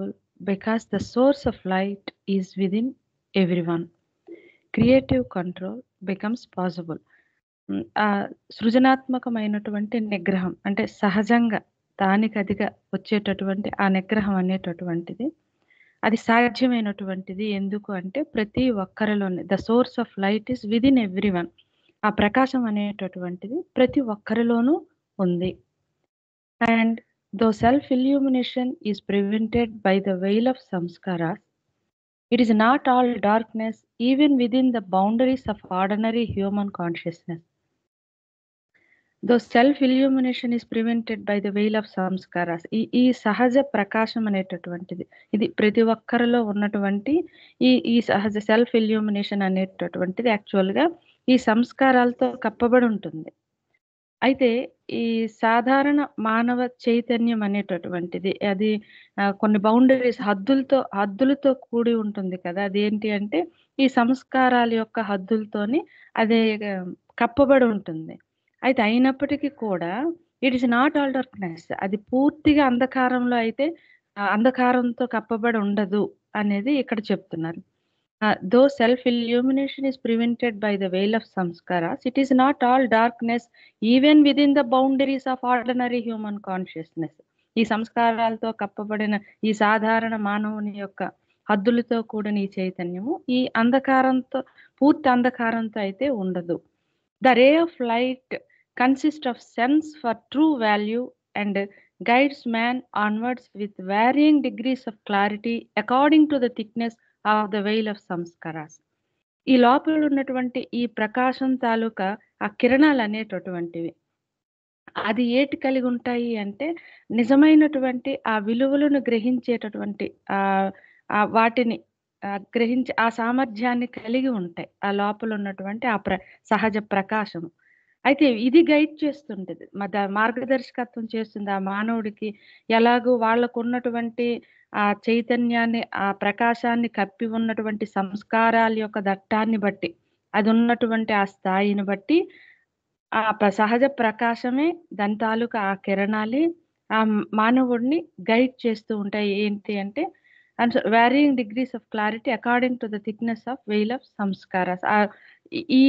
possible because the source of light is within everyone. Creative control becomes possible. సృజనాత్మకమైనటువంటి నిగ్రహం అంటే సహజంగా దానికదిగా వచ్చేటటువంటి ఆ నిగ్రహం అనేటటువంటిది అది సాధ్యమైనటువంటిది. ఎందుకు అంటే ప్రతి ఒక్కరిలోని the source of light is within everyone. ఆ ప్రకాశం అనేటటువంటిది ప్రతి ఒక్కరిలోనూ ఉంది. And though self illumination is prevented by the veil of samskaras, it is not all darkness even within the boundaries of ordinary human consciousness. Though self-illumination is prevented by the veil of samskaras. ఈ సహజ ప్రకాశం అనేటటువంటిది ఇది ప్రతి ఒక్కరిలో ఉన్నటువంటి ఈ సహజ self illumination అనేటటువంటిది యాక్చువల్గా ఈ సంస్కారాలతో కప్పబడి ఉంటుంది. అయితే ఈ సాధారణ మానవ చైతన్యం అనేటటువంటిది అది కొన్ని బౌండరీస్ హద్దులతో కూడి ఉంటుంది కదా. అదేంటి అంటే ఈ సంస్కారాల యొక్క హద్దులతోని అదే కప్పబడి ఉంటుంది. అయితే అయినప్పటికీ కూడా it is not all darkness. అది పూర్తిగా అంధకారంలో అయితే అంధకారంతో కప్పబడి ఉండదు అనేది ఇక్కడ చెప్తున్నారు. Though self-illumination is prevented by the veil of samskaras, it is not all darkness even within the boundaries of ordinary human consciousness. ఈ సంస్కారాలతో కప్పబడిన ఈ సాధారణ మానవుని యొక్క హద్దులతో కూడిన ఈ చైతన్యము ఈ పూర్తి అంధకారంతో అయితే ఉండదు. The ray of light consists of sense for true value and guides man onwards with varying degrees of clarity according to the thickness of the veil of samskaras. ఈ లోపల ఉన్నటువంటి ఈ ప్రకాశం తాలూకా ఆ కిరణాలు అనేటటువంటివి అది ఏటి కలిగి ఉంటాయి అంటే నిజమైనటువంటి ఆ విలువలను గ్రహించేటటువంటి వాటిని గ్రహించి ఆ సామర్థ్యాన్ని కలిగి ఉంటాయి ఆ లోపల ఉన్నటువంటి ఆ సహజ ప్రకాశం. అయితే ఇది గైడ్ చేస్తుంటది, మార్గదర్శకత్వం చేస్తుంది ఆ మానవుడికి ఎలాగో వాళ్ళకు ఉన్నటువంటి ఆ చైతన్యాన్ని ఆ ప్రకాశాన్ని కప్పి ఉన్నటువంటి సంస్కారాల యొక్క దట్టాన్ని బట్టి అది ఉన్నటువంటి ఆ స్థాయిని బట్టి ఆ సహజ ప్రకాశమే దాని తాలూకా ఆ కిరణాలే ఆ మానవుడిని గైడ్ చేస్తూ ఉంటాయి. ఏంటి అంటే and varying degrees of clarity according to the thickness of veil of samskaras. ఈ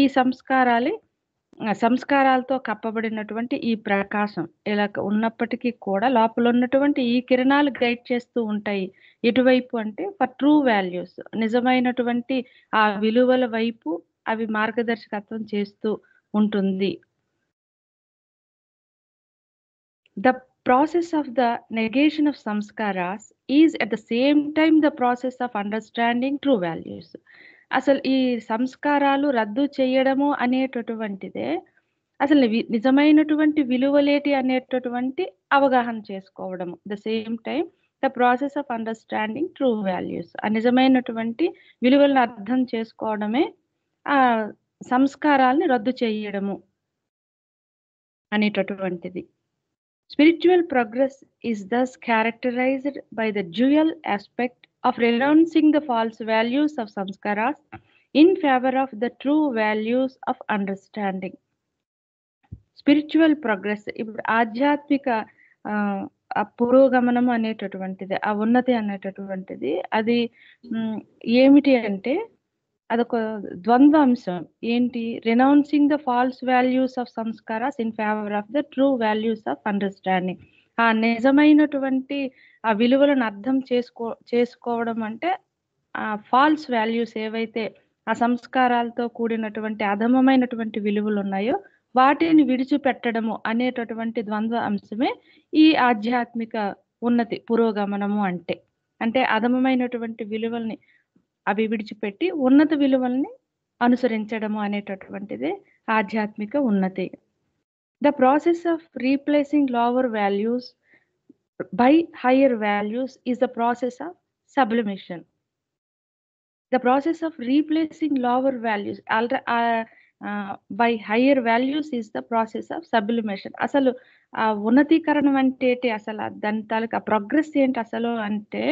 సంస్కారాలతో కప్పబడినటువంటి ఈ ప్రకాశం ఇలా ఉన్నప్పటికీ కూడా లోపల ఉన్నటువంటి ఈ కిరణాలు గైడ్ చేస్తూ ఉంటాయి. ఎటువైపు అంటే ఫర్ ట్రూ వాల్యూస్, నిజమైనటువంటి ఆ విలువల వైపు అవి మార్గదర్శకత్వం చేస్తూ ఉంటుంది. The process of the negation of samskaras is at the same time the process of understanding true values. అసలు ఈ సంస్కారాలు రద్దు చేయడము అనేటటువంటిదే అసలు నిజమైనటువంటి విలువలేటి అనేటటువంటి అవగాహన చేసుకోవడము. The same time the process of understanding true values, ఆ నిజమైనటువంటి విలువలను అర్థం చేసుకోవడమే ఆ సంస్కారాలని రద్దు చేయడము అనేటటువంటిది. Spiritual progress is thus characterized by the dual aspect of renouncing the false values of samskaras in favor of the true values of understanding. Spiritual progress, ఇప్పుడు ఆధ్యాత్మిక పురోగమనం అనేటటువంటిది ఆ ఉన్నతి అనేటటువంటిది అది ఏమిటి అంటే అదొక ద్వంద్వ అంశం. ఏంటి? Renouncing the false values of sanskaras in favour of the true values of understanding. ఆ నిజమైనటువంటి ఆ విలువలను అర్థం చేసుకోవడం అంటే ఆ ఫాల్స్ వాల్యూస్ ఏవైతే ఆ సంస్కారాలతో కూడినటువంటి అధమమైనటువంటి విలువలు ఉన్నాయో వాటిని విడిచిపెట్టడము అనేటటువంటి ద్వంద్వ అంశమే ఈ ఆధ్యాత్మిక ఉన్నతి పురోగమనము అంటే అధమమైనటువంటి విలువల్ని అవి విడిచిపెట్టి ఉన్నత విలువల్ని అనుసరించడము అనేటటువంటిదే ఆధ్యాత్మిక ఉన్నతి. The process of replacing lower values by higher values is the process of sublimation. The process of replacing lower values by higher values is the process of sublimation. అసలు ఆ ఉన్నతీకరణం అంటే అసలు దాని తాలూకా ప్రోగ్రెస్ ఏంటి అసలు అంటే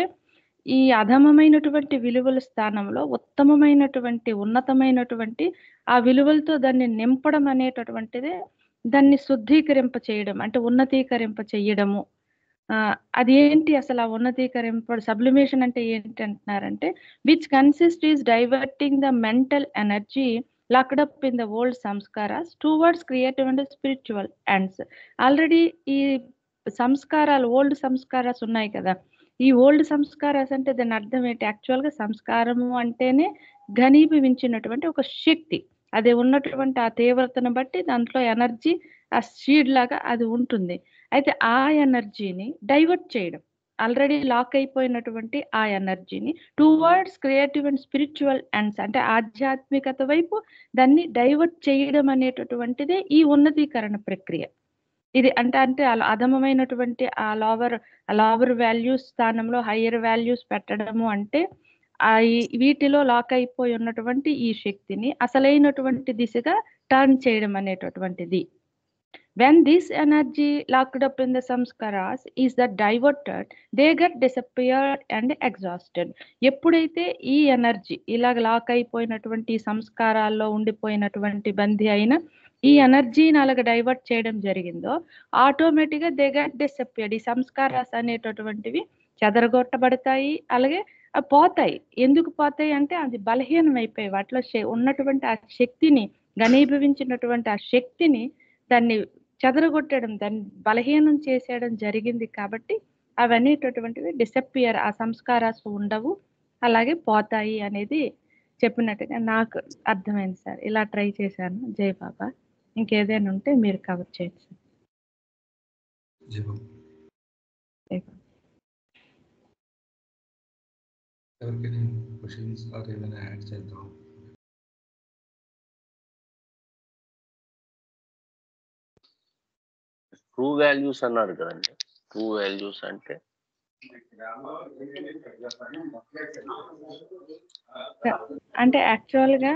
ఈ అధమమైనటువంటి విలువల స్థానంలో ఉత్తమమైనటువంటి ఉన్నతమైనటువంటి ఆ విలువలతో దాన్ని నింపడం అనేటటువంటిదే దాన్ని శుద్ధీకరింప చేయడం అంటే ఉన్నతీకరింప చెయ్యడము అది ఏంటి అసలు ఆ ఉన్నతీకరింపడు సబ్లిమేషన్ అంటే ఏంటి అంటున్నారంటే, which consist is diverting the mental energy locked up in the old samskaras towards creative and spiritual ends. Already ఈ సంస్కారాలు ఓల్డ్ సంస్కారాస్ ఉన్నాయి కదా! ఈ ఓల్డ్ సంస్కారాస్ అంటే దాని అర్థం ఏంటి? యాక్చువల్‌గా సంస్కారము అంటేనే ఘనీభవించినటువంటి ఒక శక్తి. అది ఉన్నటువంటి ఆ తీవ్రతను బట్టి దాంట్లో ఎనర్జీ ఆ సీడ్ లాగా అది ఉంటుంది. అయితే ఆ ఎనర్జీని డైవర్ట్ చేయడం. ఆల్రెడీ లాక్ అయిపోయినటువంటి ఆ ఎనర్జీని towards creative and spiritual ends అంటే ఆధ్యాత్మికత వైపు దాన్ని డైవర్ట్ చేయడం అనేటటువంటిదే ఈ ఉన్నతీకరణ ప్రక్రియ. ఇది అంటే అధమమైనటువంటి ఆ లోవర్ వాల్యూస్ స్థానంలో హైయర్ వాల్యూస్ పెట్టడము అంటే వీటిలో లాక్ అయిపోయి ఉన్నటువంటి ఈ శక్తిని అసలైనటువంటి దిశగా టర్న్ చేయడం అనేటటువంటిది. When this energy locked up in the samskaras is that diverted, they get disappeared and exhausted. ఎప్పుడైతే ఈ ఎనర్జీ ఇలాగ లాక్ అయిపోయినటువంటి సంస్కారాల్లో ఉండిపోయినటువంటి బందీ అయిన ఈ ఎనర్జీని అలాగ డైవర్ట్ చేయడం జరిగిందో ఆటోమేటిక్‌గా దే గెట్ డిసపియర్డ్. ఈ సంస్కారాస్ అనేటటువంటివి చెదరగొట్టబడతాయి. అలాగే పోతాయి. ఎందుకు పోతాయి అంటే అది బలహీనమైపోయాయి. వాటిలో ఉన్నటువంటి ఆ శక్తిని ఘనీభవించినటువంటి ఆ శక్తిని దాన్ని చెదరగొట్టడం, దాన్ని బలహీనం చేసేయడం జరిగింది కాబట్టి అవనేటటువంటివి డిసపియర్ ఆ సంస్కారాస్ ఉండవు. అలాగే పోతాయి అనేది చెప్పినట్టుగా నాకు అర్థమైంది సార్. ఇలా ట్రై చేశాను. జై బాబా. ఇంకేదైనా ఉంటే మీరు కవర్ చేయండి సార్. జై బాబా. జై బాబా. ఎవరికైనా క్వశ్చన్స్ ఆర్ ఏమైనా యాడ్ చేద్దాం? ట్రూ వాల్యూస్ అన్నారు కదండి. ట్రూ వాల్యూస్ అంటే అంటే యాక్చువల్‌గా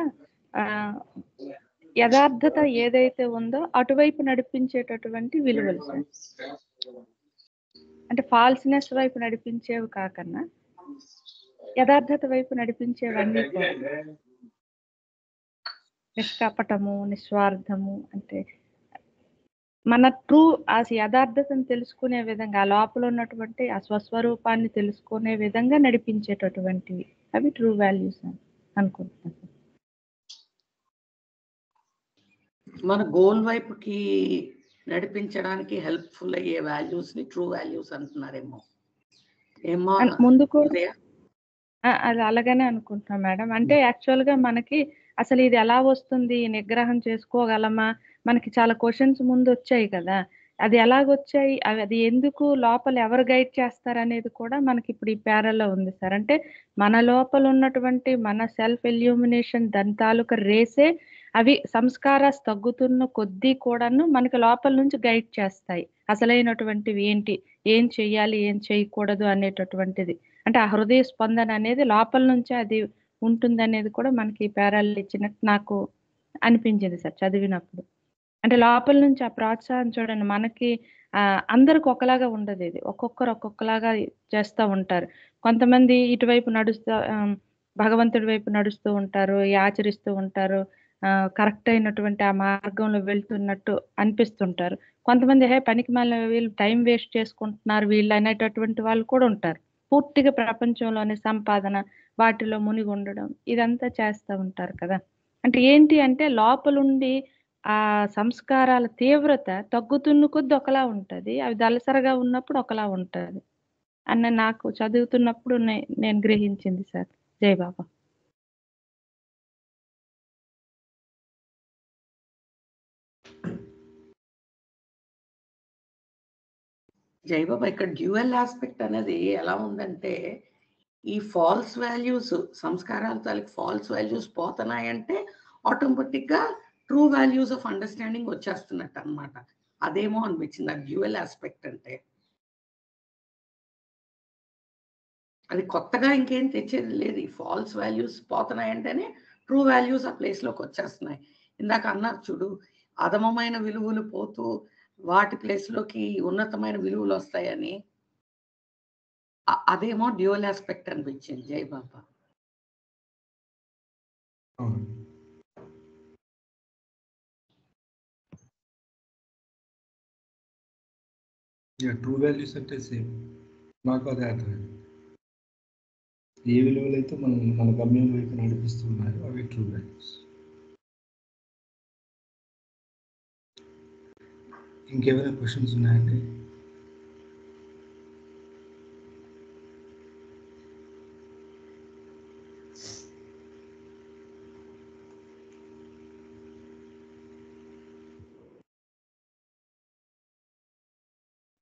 యథార్థత ఏదైతే ఉందో అటువైపు నడిపించేటటువంటి విలువలు సార్. అంటే ఫాల్స్‌నెస్ వైపు నడిపించేవి కాకన్నా యథార్థత వైపు నడిపించేవన్నీ కూడా. నిష్కపటము, నిస్వార్థము అంటే మన ట్రూ ఆ యథార్థతను తెలుసుకునే విధంగా ఆ లోపల ఉన్నటువంటి ఆ స్వస్వరూపాన్ని తెలుసుకునే విధంగా నడిపించేటటువంటివి అవి ట్రూ వాల్యూస్ అని అనుకుంటున్నాను. మన గోల్ వైపుకి నడిపించడానికి హెల్ప్ఫుల్ అయ్యే వాల్యూస్ ని ట్రూ వాల్యూస్ అంటున్నారేమో. ఏమో ముందు కూడా అది అలాగనే అనుకుంటున్నాం మేడం. అంటే యాక్చువల్‌గా మనకి అసలు ఇది ఎలా వస్తుంది? ఈ నిగ్రహం చేసుకోగలమా? మనకి చాలా క్వెషన్స్ ముందొచ్చాయి కదా! అది ఎలాగొచ్చాయి? అది ఎందుకు లోపల ఎవరు గైడ్ చేస్తారనేది కూడా మనకిప్పుడు ఈ పేరాలో ఉంది సార్. అంటే మన లోపల ఉన్నటువంటి మన సెల్ఫ్ ఇల్యూమినేషన్ దాని తాలూకా రేసే అవి సంస్కారాస్ తగ్గుతున్న కొద్దీ కూడాను మనకి లోపల నుంచి గైడ్ చేస్తాయి. అసలైనటువంటివి ఏంటి? ఏం చెయ్యాలి? ఏం చేయకూడదు? అనేటటువంటిది. అంటే ఆ హృదయ స్పందన అనేది లోపల నుంచే అది ఉంటుందనేది కూడా మనకి ఈ పేరాల్లో ఇచ్చినట్టు నాకు అనిపించింది సార్ చదివినప్పుడు. అంటే లోపల నుంచి ఆ ప్రోత్సాహం చూడండి మనకి అందరికి ఒకలాగా ఉండదు ఇది. ఒక్కొక్కరు ఒక్కొక్కలాగా చేస్తా ఉంటారు. కొంతమంది ఇటువైపు భగవంతుడి వైపు నడుస్తూ ఉంటారు, ఆచరిస్తూ ఉంటారు. కరెక్ట్ అయినటువంటి ఆ మార్గంలో వెళ్తున్నట్టు అనిపిస్తుంటారు. కొంతమంది పనికిమాలిన వీళ్ళు టైం వేస్ట్ చేసుకుంటున్నారు వీళ్ళు అనేటటువంటి వాళ్ళు కూడా ఉంటారు. పూర్తిగా ప్రపంచంలోని సంపాదన వాటిలో మునిగి ఉండడం ఇదంతా చేస్తూ ఉంటారు కదా! అంటే ఏంటి అంటే లోపలుండి ఆ సంస్కారాల తీవ్రత తగ్గుతున్న కొద్దీ ఒకలా ఉంటది. అవి దళసరగా ఉన్నప్పుడు ఒకలా ఉంటది. అని నాకు చదువుతున్నప్పుడు నేను గ్రహించింది సార్. జై బాబా. జై బాబా ఇక్కడ డ్యూయల్ ఆస్పెక్ట్ అనేది ఎలా ఉందంటే ఈ ఫాల్స్ వాల్యూస్ సంస్కారాల తాలూకు ఫాల్స్ వాల్యూస్ పోతున్నాయంటే ఆటోమేటిక్గా ట్రూ వాల్యూస్ ఆఫ్ అండర్స్టాండింగ్ వచ్చేస్తున్నట్టు అనమాట. అదేమో అనిపించింది ఆ డ్యూయల్ ఆస్పెక్ట్ అంటే. అది కొత్తగా ఇంకేం తెచ్చేది లేదు. ఈ ఫాల్స్ వాల్యూస్ పోతున్నాయంటేనే ట్రూ వాల్యూస్ ఆ ప్లేస్లోకి వచ్చేస్తున్నాయి. ఇందాక అన్నారు చూడు, అధమమైన విలువలు పోతూ వాటి ప్లేస్లోకి ఉన్నతమైన విలువలు వస్తాయని. అదేమో డ్యూయల్ ఆస్పెక్ట్ అనిపించింది. జై బాబా. ట్రూ వాల్యూస్ అంటే సేమ్, నాకు అదే అర్థమైంది. ఏ విలువలు అయితే మన గమ్యం వైపు నడిపిస్తున్నాయో అవి ట్రూ వాల్యూస్. ఇంకేమైనా క్వశ్చన్స్ ఉన్నాయండి?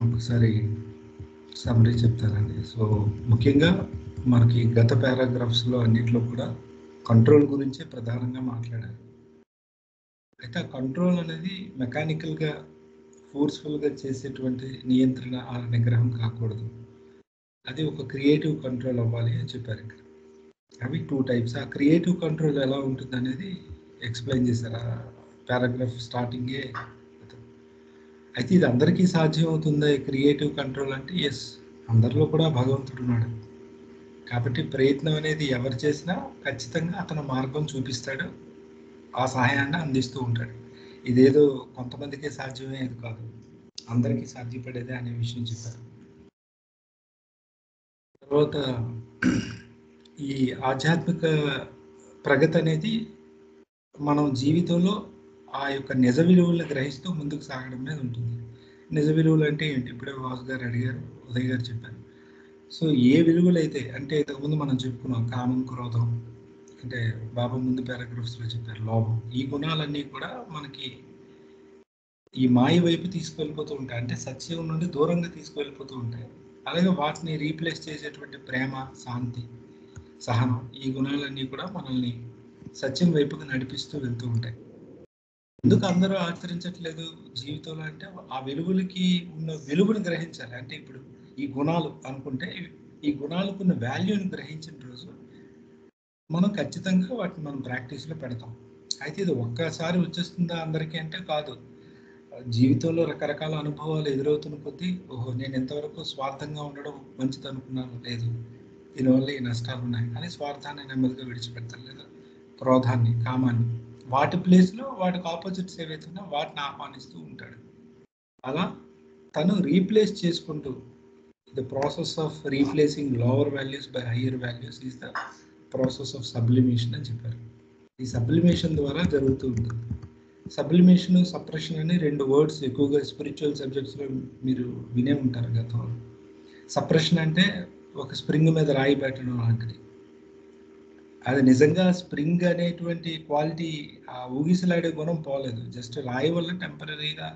ఒకసారి సమ్మరీ చెప్తానండి. సో ముఖ్యంగా మనకి గత పారాగ్రాఫ్స్లో అన్నింటిలో కూడా కంట్రోల్ గురించే ప్రధానంగా మాట్లాడారు. అయితే ఆ కంట్రోల్ అనేది మెకానికల్గా ఫోర్స్ఫుల్గా చేసేటువంటి నియంత్రణ ఆ నిగ్రహం కాకూడదు. అది ఒక క్రియేటివ్ కంట్రోల్ అవ్వాలి అని చెప్పారు ఇక్కడ. అవి 2 టైప్స్. ఆ క్రియేటివ్ కంట్రోల్ ఎలా ఉంటుంది అనేది ఎక్స్ప్లెయిన్ చేశారు ఆ పారాగ్రాఫ్ స్టార్టింగే. అయితే ఇది అందరికీ సాధ్యం అవుతుందా ఈ క్రియేటివ్ కంట్రోల్ అంటే? ఎస్, అందరిలో కూడా భగవంతుడు ఉన్నాడు. కాబట్టి ప్రయత్నం అనేది ఎవరు చేసినా ఖచ్చితంగా అతను మార్గం చూపిస్తాడు, ఆ సహాయాన్ని అందిస్తూ ఉంటాడు. ఇదేదో కొంతమందికే సాధ్యమయ్యేది కాదు, అందరికీ సాధ్యపడేదే అనే విషయం చెప్పారు. తర్వాత ఈ ఆధ్యాత్మిక ప్రగతి అనేది మనం జీవితంలో ఆ యొక్క నిజ విలువలను గ్రహిస్తూ ముందుకు సాగడం మీద ఉంటుంది. నిజ విలువలు అంటే ఏంటి? ఇప్పుడే వాసు గారు అడిగారు, ఉదయ్ గారు చెప్పారు. సో ఏ విలువలు అయితే అంటే ఇంతకుముందు మనం చెప్పుకున్నాం, కామం, క్రోధం, అంటే బాబా ముందు పారాగ్రాఫ్స్లో చెప్పారు లోభం, ఈ గుణాలన్నీ కూడా మనకి ఈ మాయ వైపు తీసుకెళ్ళిపోతూ ఉంటాయి, అంటే సత్యం నుండి దూరంగా తీసుకువెళ్ళిపోతూ ఉంటాయి. అలాగే వాటిని రీప్లేస్ చేసేటువంటి ప్రేమ, శాంతి, సహనం, ఈ గుణాలన్నీ కూడా మనల్ని సత్యం వైపుకి నడిపిస్తూ వెళ్తూ ఉంటాయి. ఎందుకు అందరూ ఆచరించట్లేదు జీవితంలో అంటే ఆ విలువలకి ఉన్న విలువను గ్రహించాలి. అంటే ఇప్పుడు ఈ గుణాలు అనుకుంటే ఈ గుణాలకు ఉన్న వాల్యూని గ్రహించిన రోజు మనం ఖచ్చితంగా వాటిని మనం ప్రాక్టీస్లో పెడతాం. అయితే ఇది ఒక్కసారి వచ్చేస్తుందా అందరికీ అంటే కాదు. జీవితంలో రకరకాల అనుభవాలు ఎదురవుతున్న కొద్దీ ఓహో నేను ఎంతవరకు స్వార్థంగా ఉండడం మంచిది అనుకున్నాను, లేదు దీనివల్ల ఈ నష్టాలు ఉన్నాయి అని స్వార్థాన్ని నెమ్మదిగా విడిచిపెడతాను, లేదా క్రోధాన్ని, కామాన్ని, వాటి ప్లేస్లో వాటికి ఆపోజిట్స్ ఏవైతున్నా వాటిని ఆహ్వానిస్తూ ఉంటాడు. అలా తను రీప్లేస్ చేసుకుంటూ, the process of replacing lower values by higher values is the process of sublimation అని చెప్పారు. ఈ సబ్లిమేషన్ ద్వారా జరుగుతూ ఉంటుంది. సబ్లిమేషన్, సప్రెషన్ అని 2 వర్డ్స్ ఎక్కువగా స్పిరిచువల్ సబ్జెక్ట్స్లో మీరు వినే ఉంటారు గతంలో. సప్రెషన్ అంటే ఒక స్ప్రింగ్ మీద రాయి పెట్టడం లాంటిది. అది నిజంగా స్ప్రింగ్ అనేటువంటి క్వాలిటీ, ఆ ఊగిసలాడే గుణం పోలేదు, జస్ట్ రాయి వల్ల టెంపరీగా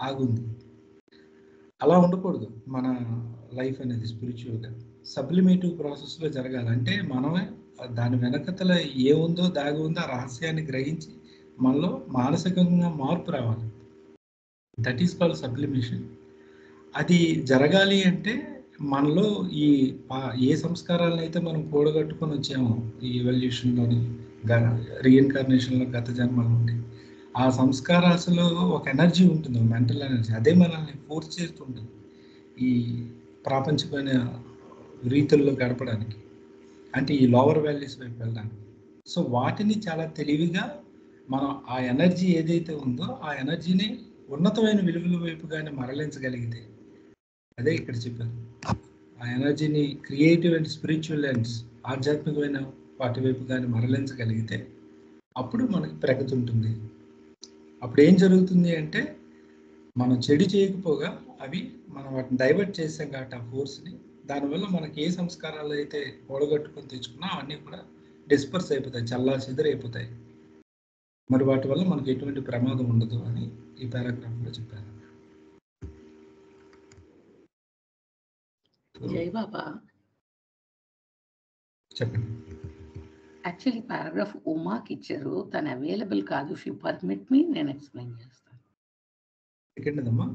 ఆగుంది. అలా ఉండకూడదు మన లైఫ్ అనేది స్పిరిచువల్గా. సబ్లిమేటివ్ ప్రాసెస్లో జరగాలంటే మనమే దాని వెనకతల ఏముందో దాగి ఉందో ఆ రహస్యాన్ని గ్రహించి మనలో మానసికంగా మార్పు రావాలి. That is called sublimation. అది జరగాలి అంటే మనలో ఏ సంస్కారాలను అయితే మనం కూడగట్టుకొని వచ్చామో ఈ ఎవల్యూషన్లోని, రీఇన్కార్నేషన్లో, గత జన్మల నుండి, ఆ సంస్కారాలలో ఒక ఎనర్జీ ఉంటుంది, మెంటల్ ఎనర్జీ. అదే మనల్ని ఫోర్స్ చేస్తుంటుంది ఈ ప్రాపంచికమైన రీతుల్లో గడపడానికి, అంటే ఈ లోవర్ వాల్యూస్ వైపు వెళ్ళడానికి. సో వాటిని చాలా తెలివిగా మనం ఆ ఎనర్జీ ఏదైతే ఉందో ఆ ఎనర్జీని ఉన్నతమైన విలువల వైపు కానీ మరలించగలిగితే, అదే ఇక్కడ చెప్పారు, ఆ ఎనర్జీని క్రియేటివ్ అండ్ స్పిరిచువల్ అండ్ ఆధ్యాత్మికమైన వాటి వైపు కానీ మరలించగలిగితే అప్పుడు మనకి ప్రగతి ఉంటుంది. అప్పుడు ఏం జరుగుతుంది అంటే మనం చెడు చేయకపోగా అవి మనం వాటిని డైవర్ట్ చేసాం కాబట్టి ఆ ఫోర్స్ని, దానివల్ల మనకి ఏ సంస్కారాలు అయితే కూడగట్టుకొని తెచ్చుకున్నా అవన్నీ కూడా డిస్పర్స్ అయిపోతాయి, చల్లా చెదరైపోతాయి. మరి వాటి వల్ల మనకి ఎటువంటి ప్రమాదం ఉండదు అని ఈ పారాగ్రాఫ్లో చెప్పారు. జై బాబా, చెప్పండి. యాక్చువల్లీ పారాగ్రాఫ్ ఉమాకి ఇచ్చారు, తను అవైలబుల్ కాదు. ఇఫ్ యూ పర్మిట్ మీ నేను ఎక్స్ప్లెయిన్ చేస్తాను. సెకండ్దమ్మా,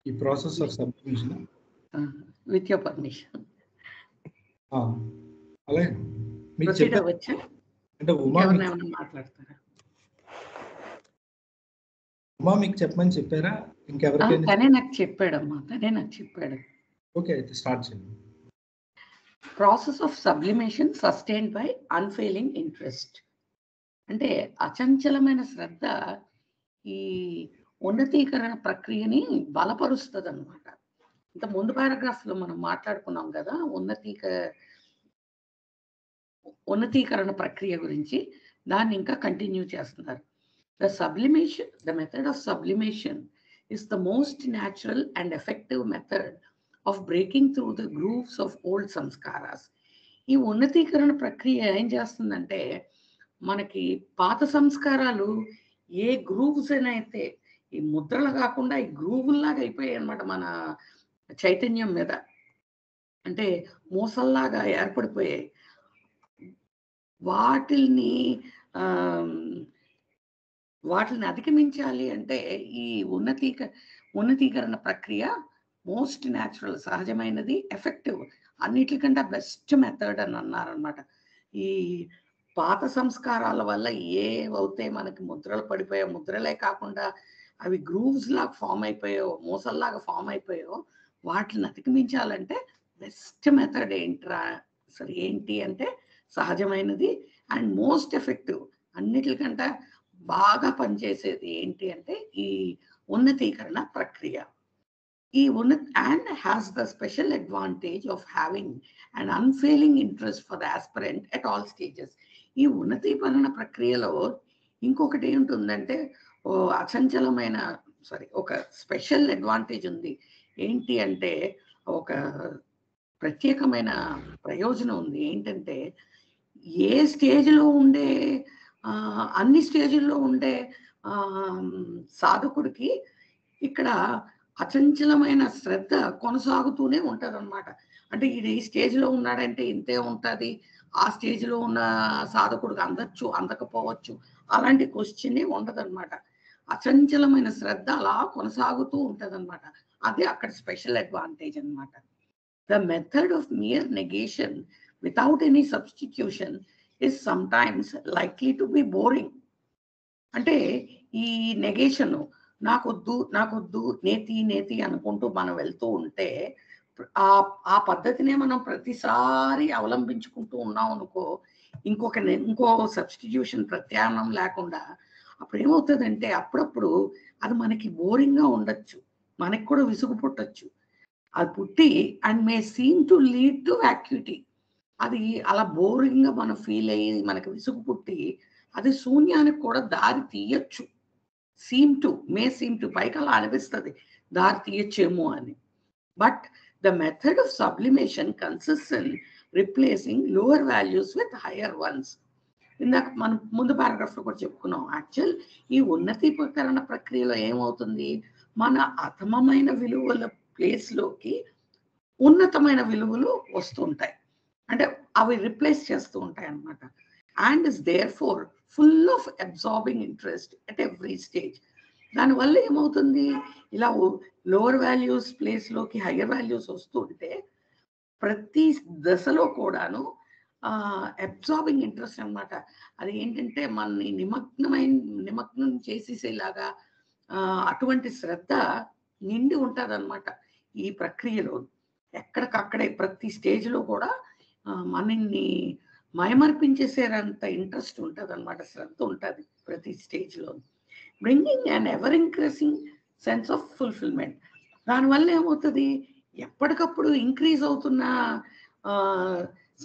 ఈ process of sublimation with your permission అలాగే మీకు ప్రొసీడ్ అవ్వచ్చు. అంటే ఉమా మాట్లాడతారా? ఉమా మీకు చెప్పమని చెప్పారా ఇంకెవరికైనా? తనే నాకు చెప్పాడమ్మా, తనే నాకు చెప్పాడు. ఓకే, అయితే స్టార్ట్ చేయండి. Process of sublimation sustained by unfailing interest. అంటే అచంచలమైన శ్రద్ధ ఈ ఉన్నతీకరణ ప్రక్రియని బలపరుస్తుంది అనమాట. ఇంత ముందు పారాగ్రాఫ్ లో మనం మాట్లాడుకున్నాం కదా ఉన్నతీకరణ ప్రక్రియ గురించి. దాన్ని ఇంకా కంటిన్యూ చేస్తున్నారు. The method of sublimation is the most natural and effective method of breaking through the grooves of old samskaras. ఈ ఉన్నతీకరణ ప్రక్రియ ఏం చేస్తుందంటే, మనకి పాత సంస్కారాలు ఏ గ్రూవ్స్ అయితే ఈ ముద్రలు కాకుండా ఈ గ్రూవుల్లాగా అయిపోయాయి అనమాట మన చైతన్యం మీద, అంటే మూసల్లాగా ఏర్పడిపోయాయి. వాటిని అధిగమించాలి అంటే ఈ ఉన్నతీకరణ ప్రక్రియ మోస్ట్ న్యాచురల్, సహజమైనది, ఎఫెక్టివ్, అన్నిటికంటే బెస్ట్ మెథడ్ అని అన్నారనమాట. ఈ పాత సంస్కారాల వల్ల ఏవైతే మనకి ముద్రలు పడిపోయాయో, ముద్రలే కాకుండా అవి గ్రూవ్స్ లాగా ఫామ్ అయిపోయాయో, మూసల్లాగా ఫామ్ అయిపోయాయో, వాటిని అధిగమించాలంటే బెస్ట్ మెథడ్ ఏంటి అంటే సహజమైనది అండ్ మోస్ట్ ఎఫెక్టివ్, అన్నిటికంటే బాగా పనిచేసేది ఏంటి అంటే ఈ ఉన్నతీకరణ ప్రక్రియ. And has the special advantage of having an unfailing interest for the aspirant at all stages. ఈ ఉన్నతీకరణ ప్రక్రియలో ఇంకొకటి ఏంటుందంటే అచంచలమైన ఒక స్పెషల్ అడ్వాంటేజ్ ఉంది. ఏంటి అంటే ఒక ప్రత్యేకమైన ప్రయోజనం ఉంది. ఏంటంటే ఏ స్టేజ్లో ఉండే అన్ని స్టేజ్ల్లో ఉండే సాధకుడికి ఇక్కడ అచంచలమైన శ్రద్ధ కొనసాగుతూనే ఉంటుంది అనమాట. అంటే ఇది ఈ స్టేజ్లో ఉన్నాడంటే ఇంతే ఉంటుంది, ఆ స్టేజ్లో ఉన్న సాధకుడికి అందచ్చు అందకపోవచ్చు అలాంటి క్వశ్చనే ఉండదన్నమాట. అచంచలమైన శ్రద్ధ అలా కొనసాగుతూ ఉంటుంది అనమాట. అదే అక్కడ స్పెషల్ అడ్వాంటేజ్ అనమాట. The method of mere negation without any substitution is sometimes likely to be boring. అంటే ఈ నెగేషన్ నాకొద్దు నేతి అనుకుంటూ మనం వెళ్తూ ఉంటే ఆ పద్ధతినే మనం ప్రతిసారి అవలంబించుకుంటూ ఉన్నాం అనుకో, ఇంకో సబ్స్టిట్యూషన్ ప్రత్యామ్నాయం లేకుండా, అప్పుడు ఏమవుతుందంటే అప్పుడప్పుడు అది మనకి బోరింగ్గా ఉండొచ్చు, మనకి కూడా విసుగు పుట్టచ్చు. అది పుట్టి and may seem to lead to vacuity. అది అలా బోరింగ్గా మనం ఫీల్ అయ్యి మనకి విసుగు పుట్టి అది శూన్యానికి కూడా దారి తీయచ్చు. మే సీమ్ టు పైకి అలా అనిపిస్తుంది దారి తీయచ్చేమో అని. But the method of sublimation consists in replacing lower values with higher once. ఇందాక మనం ముందు పారాగ్రాఫ్ లో కూడా చెప్పుకున్నాం. యాక్చువల్ ఈ ఉన్నతీకరణ ప్రక్రియలో ఏమవుతుంది, మన అధమమైన విలువల ప్లేస్లోకి ఉన్నతమైన విలువలు వస్తుంటాయి, అంటే అవి రిప్లేస్ చేస్తూ ఉంటాయి అన్నమాట. And is therefore full of absorbing interest at every stage. దానివల్ల ఏమవుతుంది, ఇలా లోవర్ వాల్యూస్ ప్లేస్లోకి హయ్యర్ వాల్యూస్ వస్తుంటే ప్రతి దశలో కూడాను అబ్జార్బింగ్ ఇంట్రెస్ట్ అనమాట. అది ఏంటంటే మనని నిమగ్నం చేసేసేలాగా అటువంటి శ్రద్ధ నిండి ఉంటుంది అనమాట ఈ ప్రక్రియలో. ఎక్కడికక్కడే ప్రతి స్టేజ్లో కూడా మనల్ని మయమర్పించేసేంత ఇంట్రెస్ట్ ఉంటుంది అనమాట, శ్రద్ధ ఉంటుంది ప్రతి స్టేజ్లో. Bringing and ever increasing sense of fulfilment. దానివల్ల ఏమవుతుంది, ఎప్పటికప్పుడు ఇంక్రీజ్ అవుతున్న